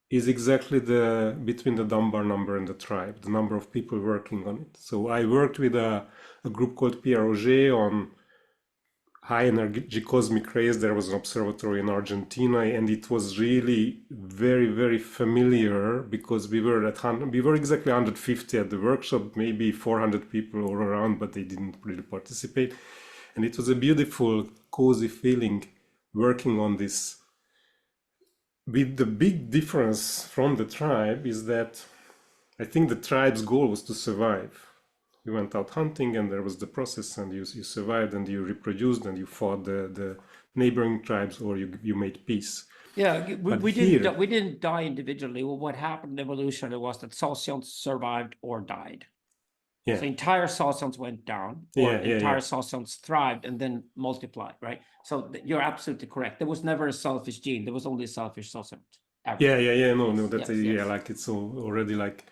is exactly between the Dunbar number and the tribe, the number of people working on it. So I worked with a group called Pierre Auger on high energy cosmic rays. There was an observatory in Argentina, and it was really very, very familiar because we were exactly 150 at the workshop, maybe 400 people all around, but they didn't really participate. And it was a beautiful, cozy feeling working on this. With the big difference from the tribe is that I think the tribe's goal was to survive. You went out hunting and there was the process, and you survived and you reproduced and you fought the neighboring tribes, or you made peace. Yeah, we didn't die individually. Well, what happened in evolution was that sociont survived or died. Yeah. So entire socients went down, or entire socients thrived and then multiplied, right? So you're absolutely correct. There was never a selfish gene. There was only a selfish socient. No, that's like it's already like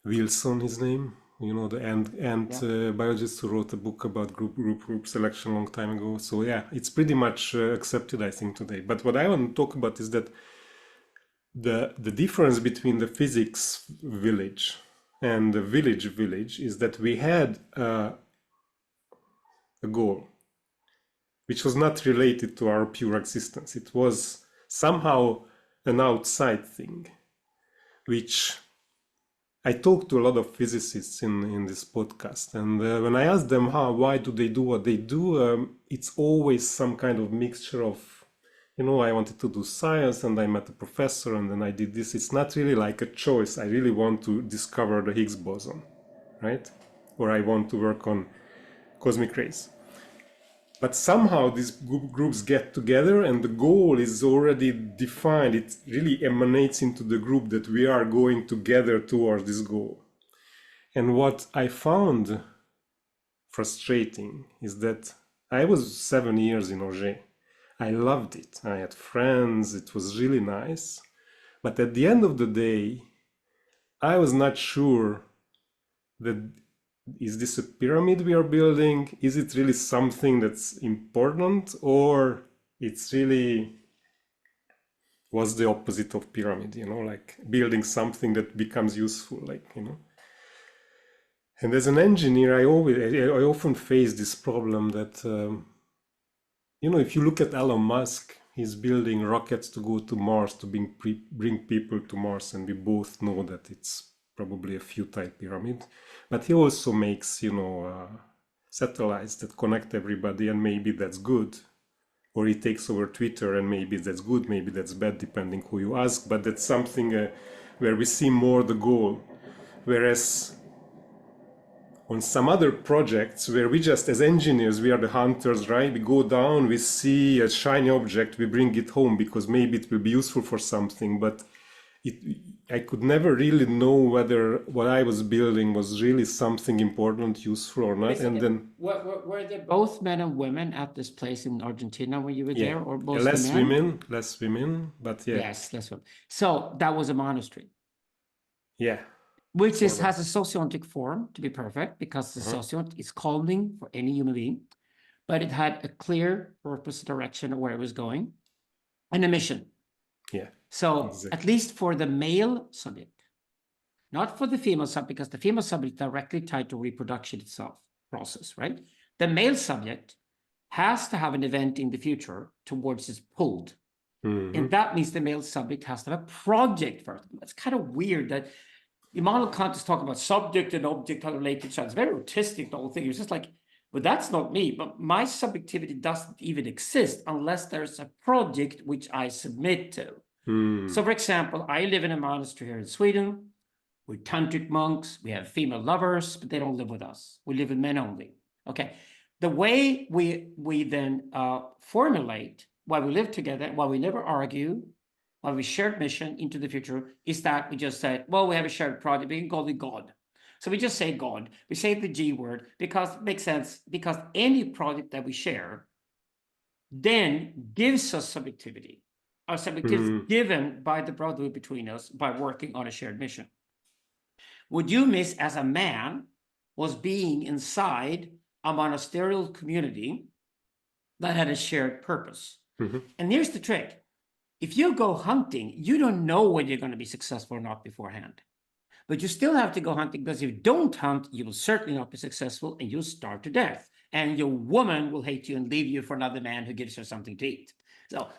Wilson, his name. You know, the biologist who wrote a book about group selection a long time ago. So yeah, it's pretty much accepted, I think, today. But what I want to talk about is that the difference between the physics village and the village is that we had a goal which was not related to our pure existence. It was somehow an outside thing, which I talked to a lot of physicists in this podcast, and when I asked them why do they do what they do, it's always some kind of mixture of, I wanted to do science and I met a professor and then I did this. It's not really like a choice. I really want to discover the Higgs boson, right? Or I want to work on cosmic rays. But somehow these groups get together and the goal is already defined. It really emanates into the group that we are going together towards this goal. And what I found frustrating is that I was 7 years in Auger. I loved it. I had friends. It was really nice. But at the end of the day, I was not sure that is this a pyramid we are building? Is it really something that's important, or it's really was the opposite of pyramid, like building something that becomes useful, And as an engineer, I often face this problem that, if you look at Elon Musk, he's building rockets to go to Mars, to bring people to Mars, and we both know that it's probably a futile pyramid. But he also makes, satellites that connect everybody, and maybe that's good. Or he takes over Twitter, and maybe that's good, maybe that's bad, depending who you ask. But that's something where we see more the goal. Whereas on some other projects where we just, as engineers, we are the hunters, right? We go down, we see a shiny object, we bring it home because maybe it will be useful for something. But I could never really know whether what I was building was really something important, useful or not. And then, were they both men and women at this place in Argentina when you were yeah, there, or yeah, mostly men? less women, but yeah, Yes, that's what. So that was a monastery, yeah, which sort of. has a sociontic form to be perfect, because the Uh-huh. sociont is calming for any human being, but it had a clear purpose, direction of where it was going, and a mission. Yeah, So at exactly. least for the male subject, not for the female subject, because the female subject is directly tied to reproduction itself process, right? The male subject has to have an event in the future towards it's pulled. And that means the male subject has to have a project first. It's kind of weird that Immanuel Kant is talking about subject and object how to relate to each other. It's very artistic, the whole thing. It's just like, but that's not me. But my subjectivity doesn't even exist unless there's a project which I submit to. So, for example, I live in a monastery here in Sweden. We're tantric monks. We have female lovers, but they don't live with us. We live with men only. Okay. The way we then formulate why we live together, why we never argue, why we shared mission into the future, is that we just said, well, we have a shared project. We can call it God. So we just say God. We say the G word because it makes sense. Because any project that we share then gives us subjectivity. Our subjectivity is given by the brotherhood between us by working on a shared mission. What you miss as a man was being inside a monasterial community that had a shared purpose. And here's the trick. If you go hunting, you don't know whether you're going to be successful or not beforehand. But you still have to go hunting, because if you don't hunt, you will certainly not be successful and you'll starve to death. And your woman will hate you and leave you for another man who gives her something to eat.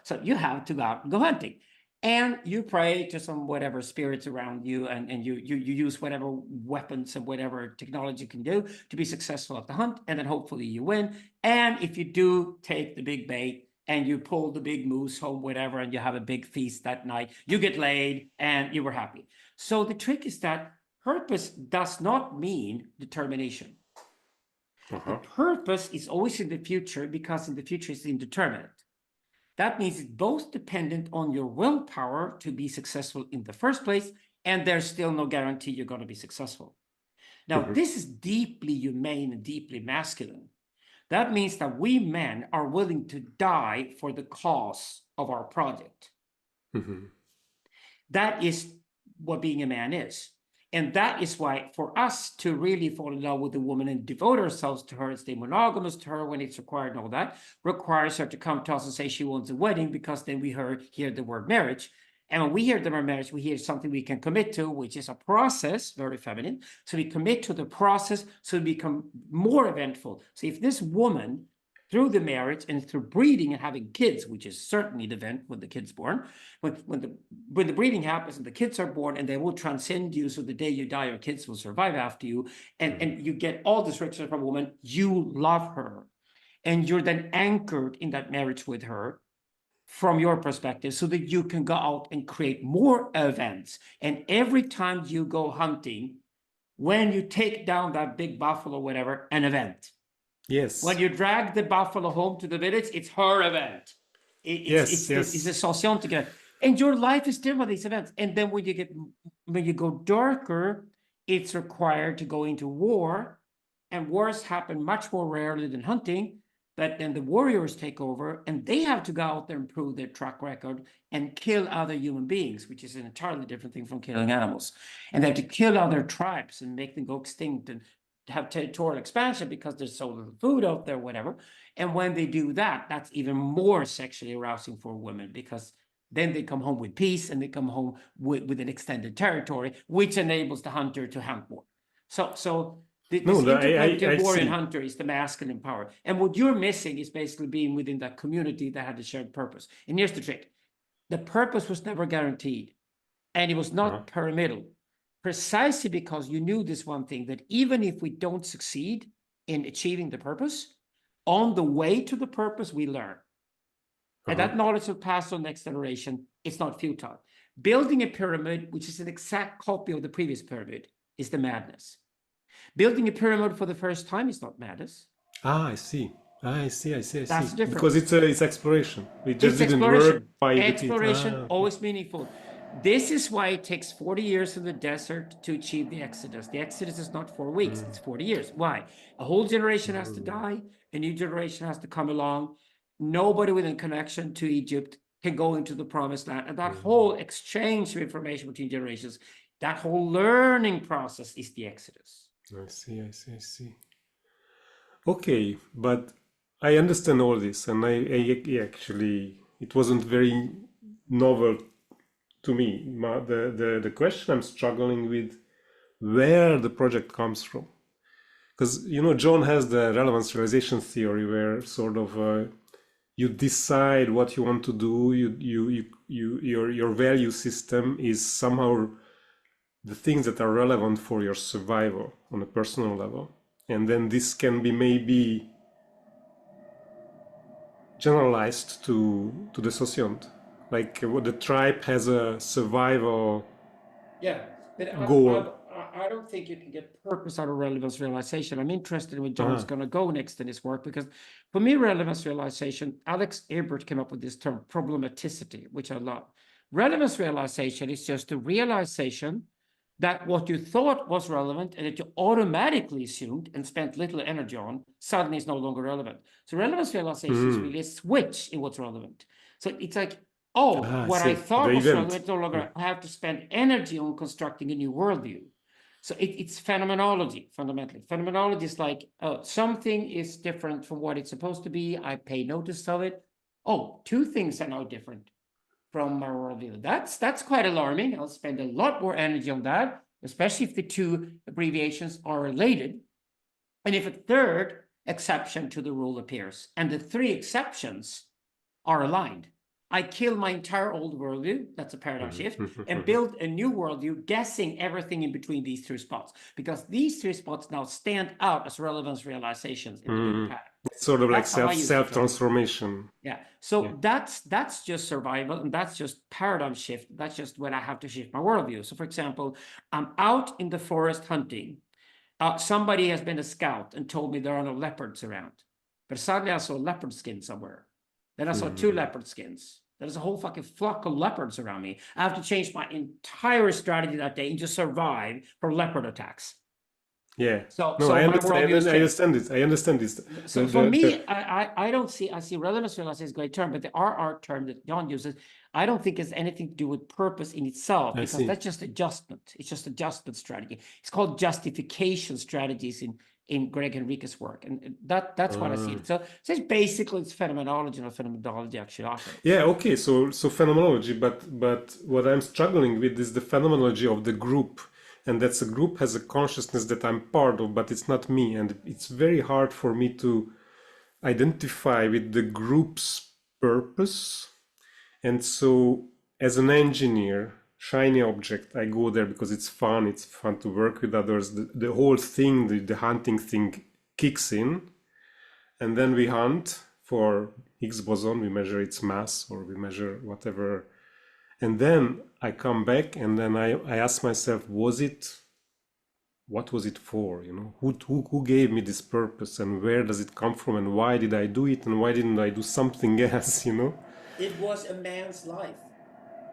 So you have to go out and go hunting. And you pray to some whatever spirits around you, and you use whatever weapons and whatever technology you can do to be successful at the hunt, and then hopefully you win. And if you do take the big bait and you pull the big moose home, whatever, and you have a big feast that night, you get laid and you were happy. So the trick is that purpose does not mean determination. The purpose is always in the future, because in the future it's indeterminate. That means it's both dependent on your willpower to be successful in the first place, and there's still no guarantee you're going to be successful. Now, this is deeply humane and deeply masculine. That means that we men are willing to die for the cause of our project. That is what being a man is. And that is why, for us to really fall in love with a woman and devote ourselves to her and stay monogamous to her when it's required and all that, requires her to come to us and say she wants a wedding, because then we hear the word marriage. And when we hear the word marriage, we hear something we can commit to, which is a process, very feminine. So we commit to the process, so we become more eventful. So if this woman, through the marriage and through breeding and having kids, which is certainly the event when the kid's born, when the breeding happens and the kids are born, and they will transcend you, so the day you die, your kids will survive after you, and you get all this richness from a woman, you love her, and you're then anchored in that marriage with her from your perspective, so that you can go out and create more events. And every time you go hunting, when you take down that big buffalo, whatever, an event. Yes. When you drag the buffalo home to the village, it's her event. It's a sociont event. And your life is driven by these events. And then when you go darker, it's required to go into war. And wars happen much more rarely than hunting. But then the warriors take over, and they have to go out there and prove their track record and kill other human beings, which is an entirely different thing from killing animals. And they have to kill other tribes and make them go extinct and have territorial expansion, because there's so little food out there, whatever. And when they do that, that's even more sexually arousing for women, because then they come home with peace, and they come home with an extended territory, which enables the hunter to hunt more. So this interplay between warrior and hunter is the masculine power. And what you're missing is basically being within that community that had a shared purpose. And here's the trick. The purpose was never guaranteed, and it was not pyramidal. Precisely because you knew this one thing, that even if we don't succeed in achieving the purpose, on the way to the purpose, we learn. And that knowledge will pass on the next generation. It's not futile. Building a pyramid, which is an exact copy of the previous pyramid, is the madness. Building a pyramid for the first time is not madness. I see. That's the difference. Because it's exploration. We just didn't work. Exploration, always meaningful. This is why it takes 40 years in the desert to achieve the Exodus. The Exodus is not 4 weeks, it's 40 years. Why? A whole generation has to die, a new generation has to come along. Nobody within connection to Egypt can go into the promised land. And that whole exchange of information between generations, that whole learning process is the Exodus. I see. Okay, but I understand all this, and I actually, it wasn't very novel to me. The question I'm struggling with, where the project comes from. Because, you know, John has the relevance realization theory where sort of you decide what you want to do, your value system is somehow the things that are relevant for your survival on a personal level. And then this can be maybe generalized to the sociont. Like what the tribe has a survival goal. I don't think you can get purpose out of relevance realization. I'm interested in where John's going to go next in his work, because for me, relevance realization, Alex Ebert came up with this term, problematicity, which I love. Relevance realization is just a realization that what you thought was relevant and that you automatically assumed and spent little energy on suddenly is no longer relevant. So relevance realization is really a switch in what's relevant. So it's like, what I thought was relevant, no longer I have to spend energy on constructing a new worldview. So it's phenomenology, fundamentally. Phenomenology is like, something is different from what it's supposed to be. I pay notice of it. Oh, two things are now different from my worldview. That's quite alarming. I'll spend a lot more energy on that, especially if the two abbreviations are related. And if a third exception to the rule appears, and the three exceptions are aligned, I kill my entire old worldview, that's a paradigm shift, and build a new worldview, guessing everything in between these three spots, because these three spots now stand out as relevance realizations in the bigger pattern. It's sort of like self-transformation. Yeah. So that's just survival, and that's just paradigm shift. That's just when I have to shift my worldview. So for example, I'm out in the forest hunting. Somebody has been a scout and told me there are no leopards around. But suddenly I saw a leopard skin somewhere. Then I saw two leopard skins. There's a whole fucking flock of leopards around me. I have to change my entire strategy that day and just survive from leopard attacks. Yeah. So I understand this. I understand this. So for me, I don't see, I see relevance realization as a great term, but the RR term that John uses, I don't think has anything to do with purpose in itself, because that's just adjustment. It's just adjustment strategy. It's called justification strategies in Greg Henrique's work. And that's what I see. So it's basically, it's phenomenology, not phenomenology actually operates. Yeah, okay. So phenomenology, but what I'm struggling with is the phenomenology of the group. And that's a group has a consciousness that I'm part of, but it's not me. And it's very hard for me to identify with the group's purpose. And so as an engineer, shiny object, I go there because it's fun to work with others. The whole thing, the hunting thing kicks in. And then we hunt for Higgs boson, we measure its mass, or we measure whatever. And then I come back and then I ask myself, what was it for? You know, who gave me this purpose, and where does it come from, and why did I do it, and why didn't I do something else, you know? It was a man's life.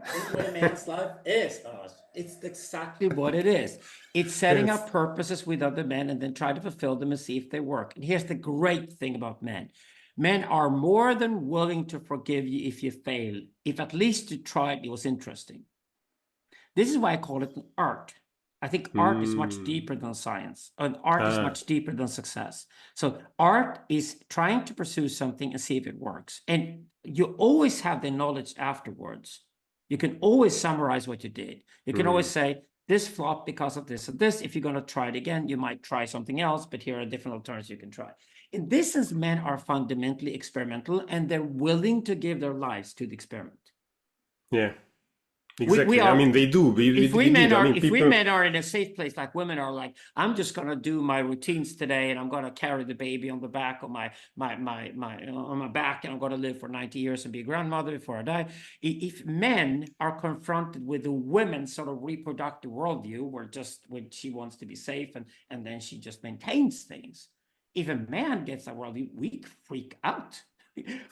This is what a man's life is. It's exactly what it is. It's setting up purposes with other men and then try to fulfill them and see if they work. And here's the great thing about men. Men are more than willing to forgive you if you fail, if at least you tried, it was interesting. This is why I call it an art. I think art is much deeper than science, and art is much deeper than success. So art is trying to pursue something and see if it works. And you always have the knowledge afterwards. You can always summarize what you did. You can always say, this flopped because of this and this. If you're going to try it again, you might try something else, but here are different alternatives you can try. In this sense, men are fundamentally experimental, and they're willing to give their lives to the experiment. Yeah, exactly. I mean, they do. If we men are in a safe place, like women are like, I'm just going to do my routines today, and I'm going to carry the baby on the back of my back, and I'm going to live for 90 years and be a grandmother before I die. If men are confronted with the women's sort of reproductive worldview, where when she wants to be safe and then she just maintains things. If a man gets that worldview, we freak out.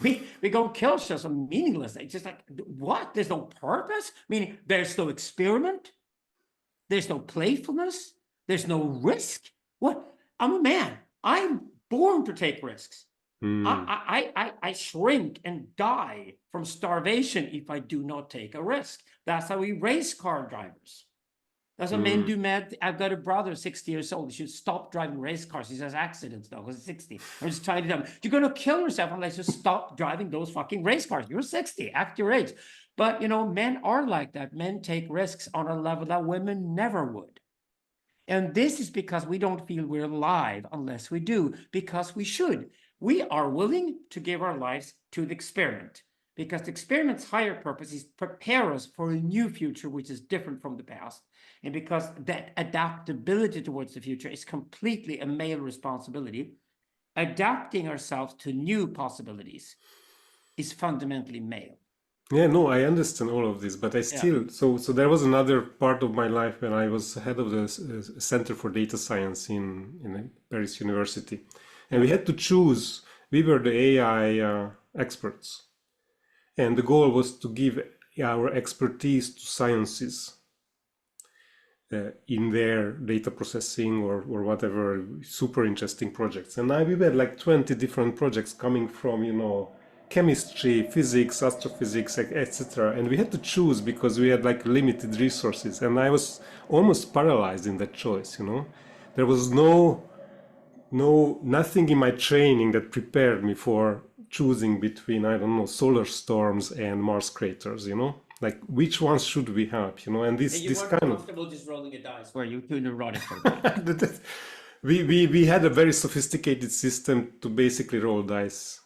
we go kill ourselves, some meaningless. It's just like, what? There's no purpose? Meaning there's no experiment, there's no playfulness, there's no risk. What? I'm a man. I'm born to take risks. I shrink and die from starvation if I do not take a risk. That's how we race car drivers. That's what men do mad. I've got a brother, 60 years old. He should stop driving race cars. He has accidents now because he's 60. I'm just trying to tell him, you're going to kill yourself unless you stop driving those fucking race cars. You're 60, act your age. But, you know, men are like that. Men take risks on a level that women never would. And this is because we don't feel we're alive unless we do, because we should. We are willing to give our lives to the experiment, because the experiment's higher purpose is prepare us for a new future, which is different from the past. And because that adaptability towards the future is completely a male responsibility, adapting ourselves to new possibilities is fundamentally male. Yeah, no, I understand all of this, but I still, so there was another part of my life when I was head of the Center for Data Science in Paris University. And we had to choose, we were the AI experts. And the goal was to give our expertise to sciences in their data processing or whatever super interesting projects. And we had like 20 different projects coming from, you know, chemistry, physics, astrophysics, etc. And we had to choose because we had like limited resources. And I was almost paralyzed in that choice, you know. There was nothing in my training that prepared me for choosing between, I don't know, solar storms and Mars craters, you know. Like, which ones should we have, you know? And this kind of comfortable just rolling a dice where you're too neurotic for that. we had a very sophisticated system to basically roll dice.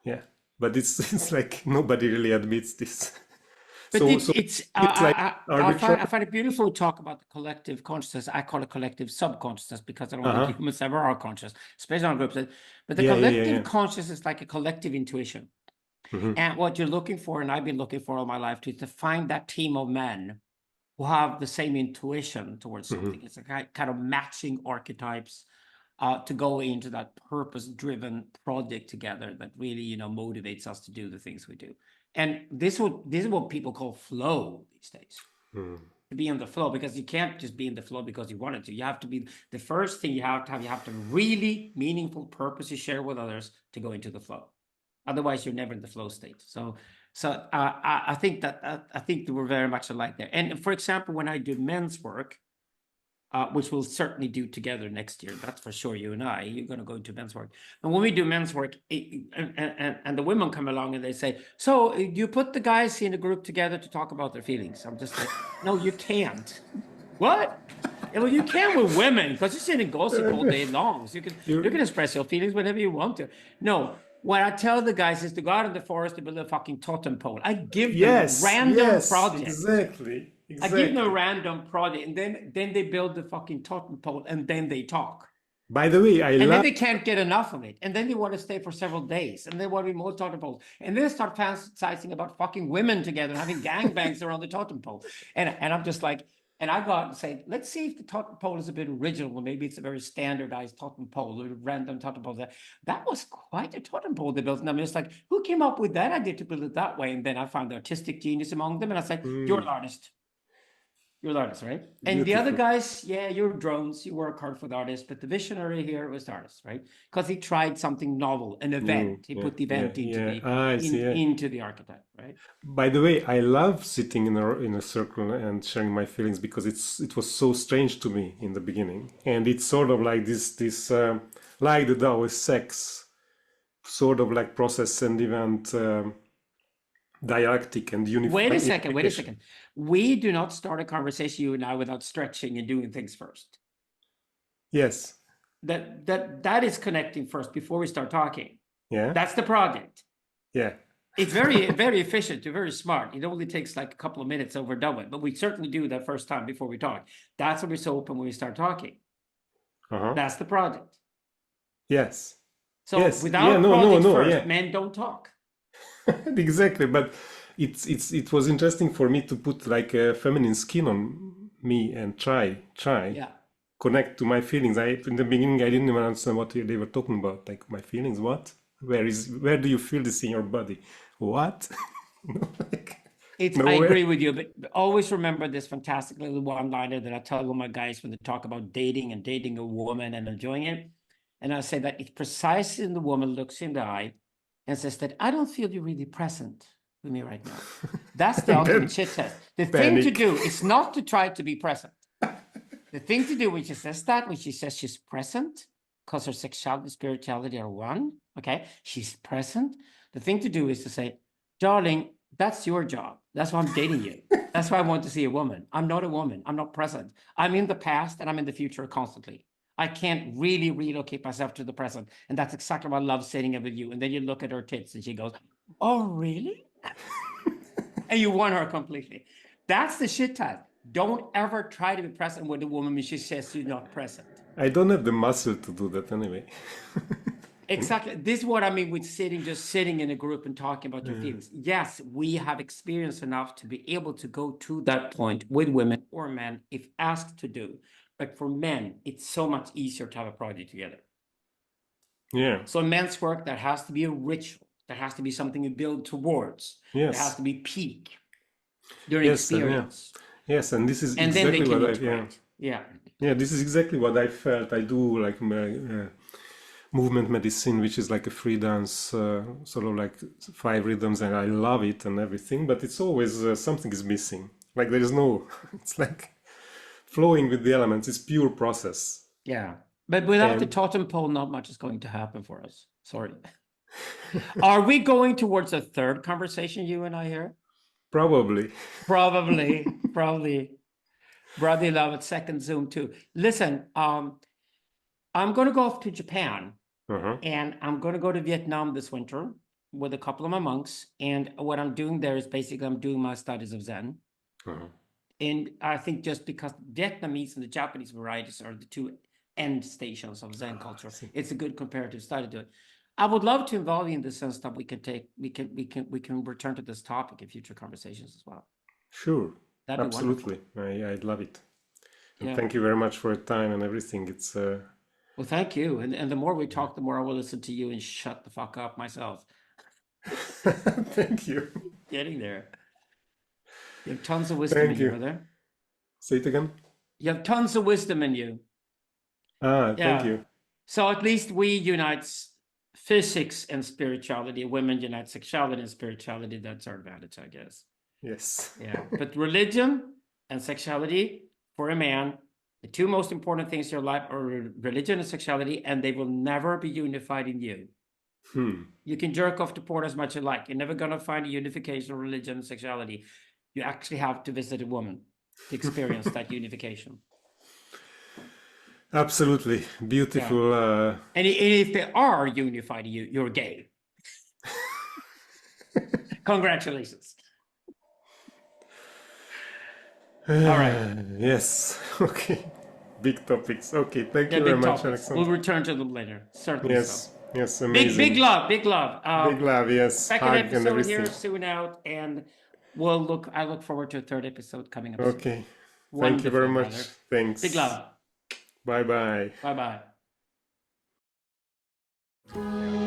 Yeah, but it's like nobody really admits this. But arbitrary. I find it beautiful to talk about the collective consciousness. I call it collective subconsciousness because I don't think humans ever are conscious, especially on groups. But the collective consciousness is like a collective intuition. And what you're looking for, and I've been looking for all my life, is to find that team of men who have the same intuition towards something. It's a kind of matching archetypes to go into that purpose-driven project together that really, you know, motivates us to do the things we do. And this is what people call flow these days. To be in the flow, because you can't just be in the flow because you wanted to. You have to be, the first thing you have to really meaningful purpose you share with others to go into the flow. Otherwise, you're never in the flow state. So I think that we're very much alike there. And for example, when I do men's work, which we'll certainly do together next year, that's for sure. You and you're going to go into men's work. And when we do men's work, and the women come along and they say, "So you put the guys in a group together to talk about their feelings?" I'm just like, "No, you can't." What? Well, you can with women because you sit and gossip all day long. So you can express your feelings whenever you want to. No. What I tell the guys is to go out in the forest to build a fucking totem pole. I give them random projects. Exactly. I give them a random project, and then they build the fucking totem pole, and then they talk. By the way, then they can't get enough of it, and then they want to stay for several days, and they want to be more totem poles, and then they start fantasizing about fucking women together and having gangbangs around the totem pole, and I'm just like. And I go out and say, let's see if the totem pole is a bit original. Maybe it's a very standardized totem pole or random totem pole. That was quite a totem pole they built. And I'm just like, who came up with that idea to build it that way? And then I found the artistic genius among them. And I said, you're an artist. You're the artist, right? And the other guys, you're drones. You work hard for the artist. But the visionary here was the artist, right? Because he tried something novel, an event. He put the event into the archetype, right? By the way, I love sitting in a circle and sharing my feelings because it was so strange to me in the beginning, and it's sort of like this like the Taoist sex, sort of like process and event. Dialectic and unified. Wait a second. We do not start a conversation, you and I, without stretching and doing things first. Yes. That is connecting first before we start talking. Yeah. That's the project. Yeah. It's very, very efficient. You're very smart. It only takes like a couple of minutes and we're done with. But we certainly do that first time before we talk. That's when we're so open when we start talking. That's the project. Yes. So without first, men don't talk. Exactly, but it was interesting for me to put like a feminine skin on me and try connect to my feelings. In the beginning I didn't even understand what they were talking about, like my feelings, what? Where do you feel this in your body? What? Like, I nowhere. agree with you, but always remember this fantastic little one-liner that I tell all my guys when they talk about dating and dating a woman and enjoying it. And I say that it's precisely when the woman looks in the eye and says that I don't feel you're really present with me right now. That's the And ultimate then shit test. The thing to panic. do is not to try to be present. The thing to do when she says that, when she says she's present, because her sexuality and spirituality are one, okay? She's present. The thing to do is to say, darling, that's your job. That's why I'm dating you. That's why I want to see a woman. I'm not a woman. I'm not present. I'm in the past and I'm in the future constantly. I can't really relocate myself to the present. And that's exactly why I love sitting with you. And then you look at her tits and she goes, oh, really? And you won her completely. That's the shit test. Don't ever try to be present with a woman when she says you're not present. I don't have the muscle to do that anyway. Exactly. This is what I mean with just sitting in a group and talking about your feelings. Yes, we have experience enough to be able to go to that point with women or men if asked to do. But for men, it's so much easier to have a project together. Yeah. So in men's work, there has to be a ritual. There has to be something you build towards. There has Yes. to be peak during Yes. And experience. yes. And this is And then they exactly can what I, integrate. Yeah. yeah, this is exactly what I felt. I do like movement medicine, which is like a free dance, sort of like 5 rhythms, and I love it and everything. But it's always something is missing. Like there is no. It's like flowing with the elements. It's pure process. Yeah. But without the And totem pole, not much is going to happen for us. Sorry. Are we going towards a third conversation, you and I here? probably. Probably. Brotherly love at second Zoom too. Listen, I'm going to go off to Japan Uh-huh. and I'm going to go to Vietnam this winter with a couple of my monks. And what I'm doing there is basically I'm doing my studies of Zen. Uh-huh. And I think just because Vietnamese and the Japanese varieties are the two end stations of Zen culture, it's a good comparative study to it. I would love to involve you in the sense that we can return to this topic in future conversations as well. Sure. That'd be wonderful. Absolutely. I'd love it. And Yeah. thank you very much for your time and everything. It's Well, thank you. And the more we talk, the more I will listen to you and shut the fuck up myself. thank you. Getting there. You have tons of wisdom in Thank you, you. brother. Say it again. You have tons of wisdom in you. Thank Yeah. you. So at least we unite physics and spirituality. Women unite sexuality and spirituality. That's our advantage, I guess. Yes. Yeah. But religion and sexuality for a man, the two most important things in your life are religion and sexuality, and they will never be unified in you. You can jerk off to porn as much as you like. You're never going to find a unification of religion and sexuality. You actually have to visit a woman to experience that unification. Absolutely. Beautiful. And if they are unified, you're gay. Congratulations. All right. Yes. Okay. Big topics. Okay. Thank Yeah, you very big much, topics. Alexander. We'll return to them later. Certainly Yes. so. Yes. Amazing. Big love. Big love. Big love. Yes. Second Hug and episode everything. here soon out, and I look forward to a third episode coming up. Okay. Soon. Thank you very much. Brother. Thanks. Big love. Bye bye. Bye bye.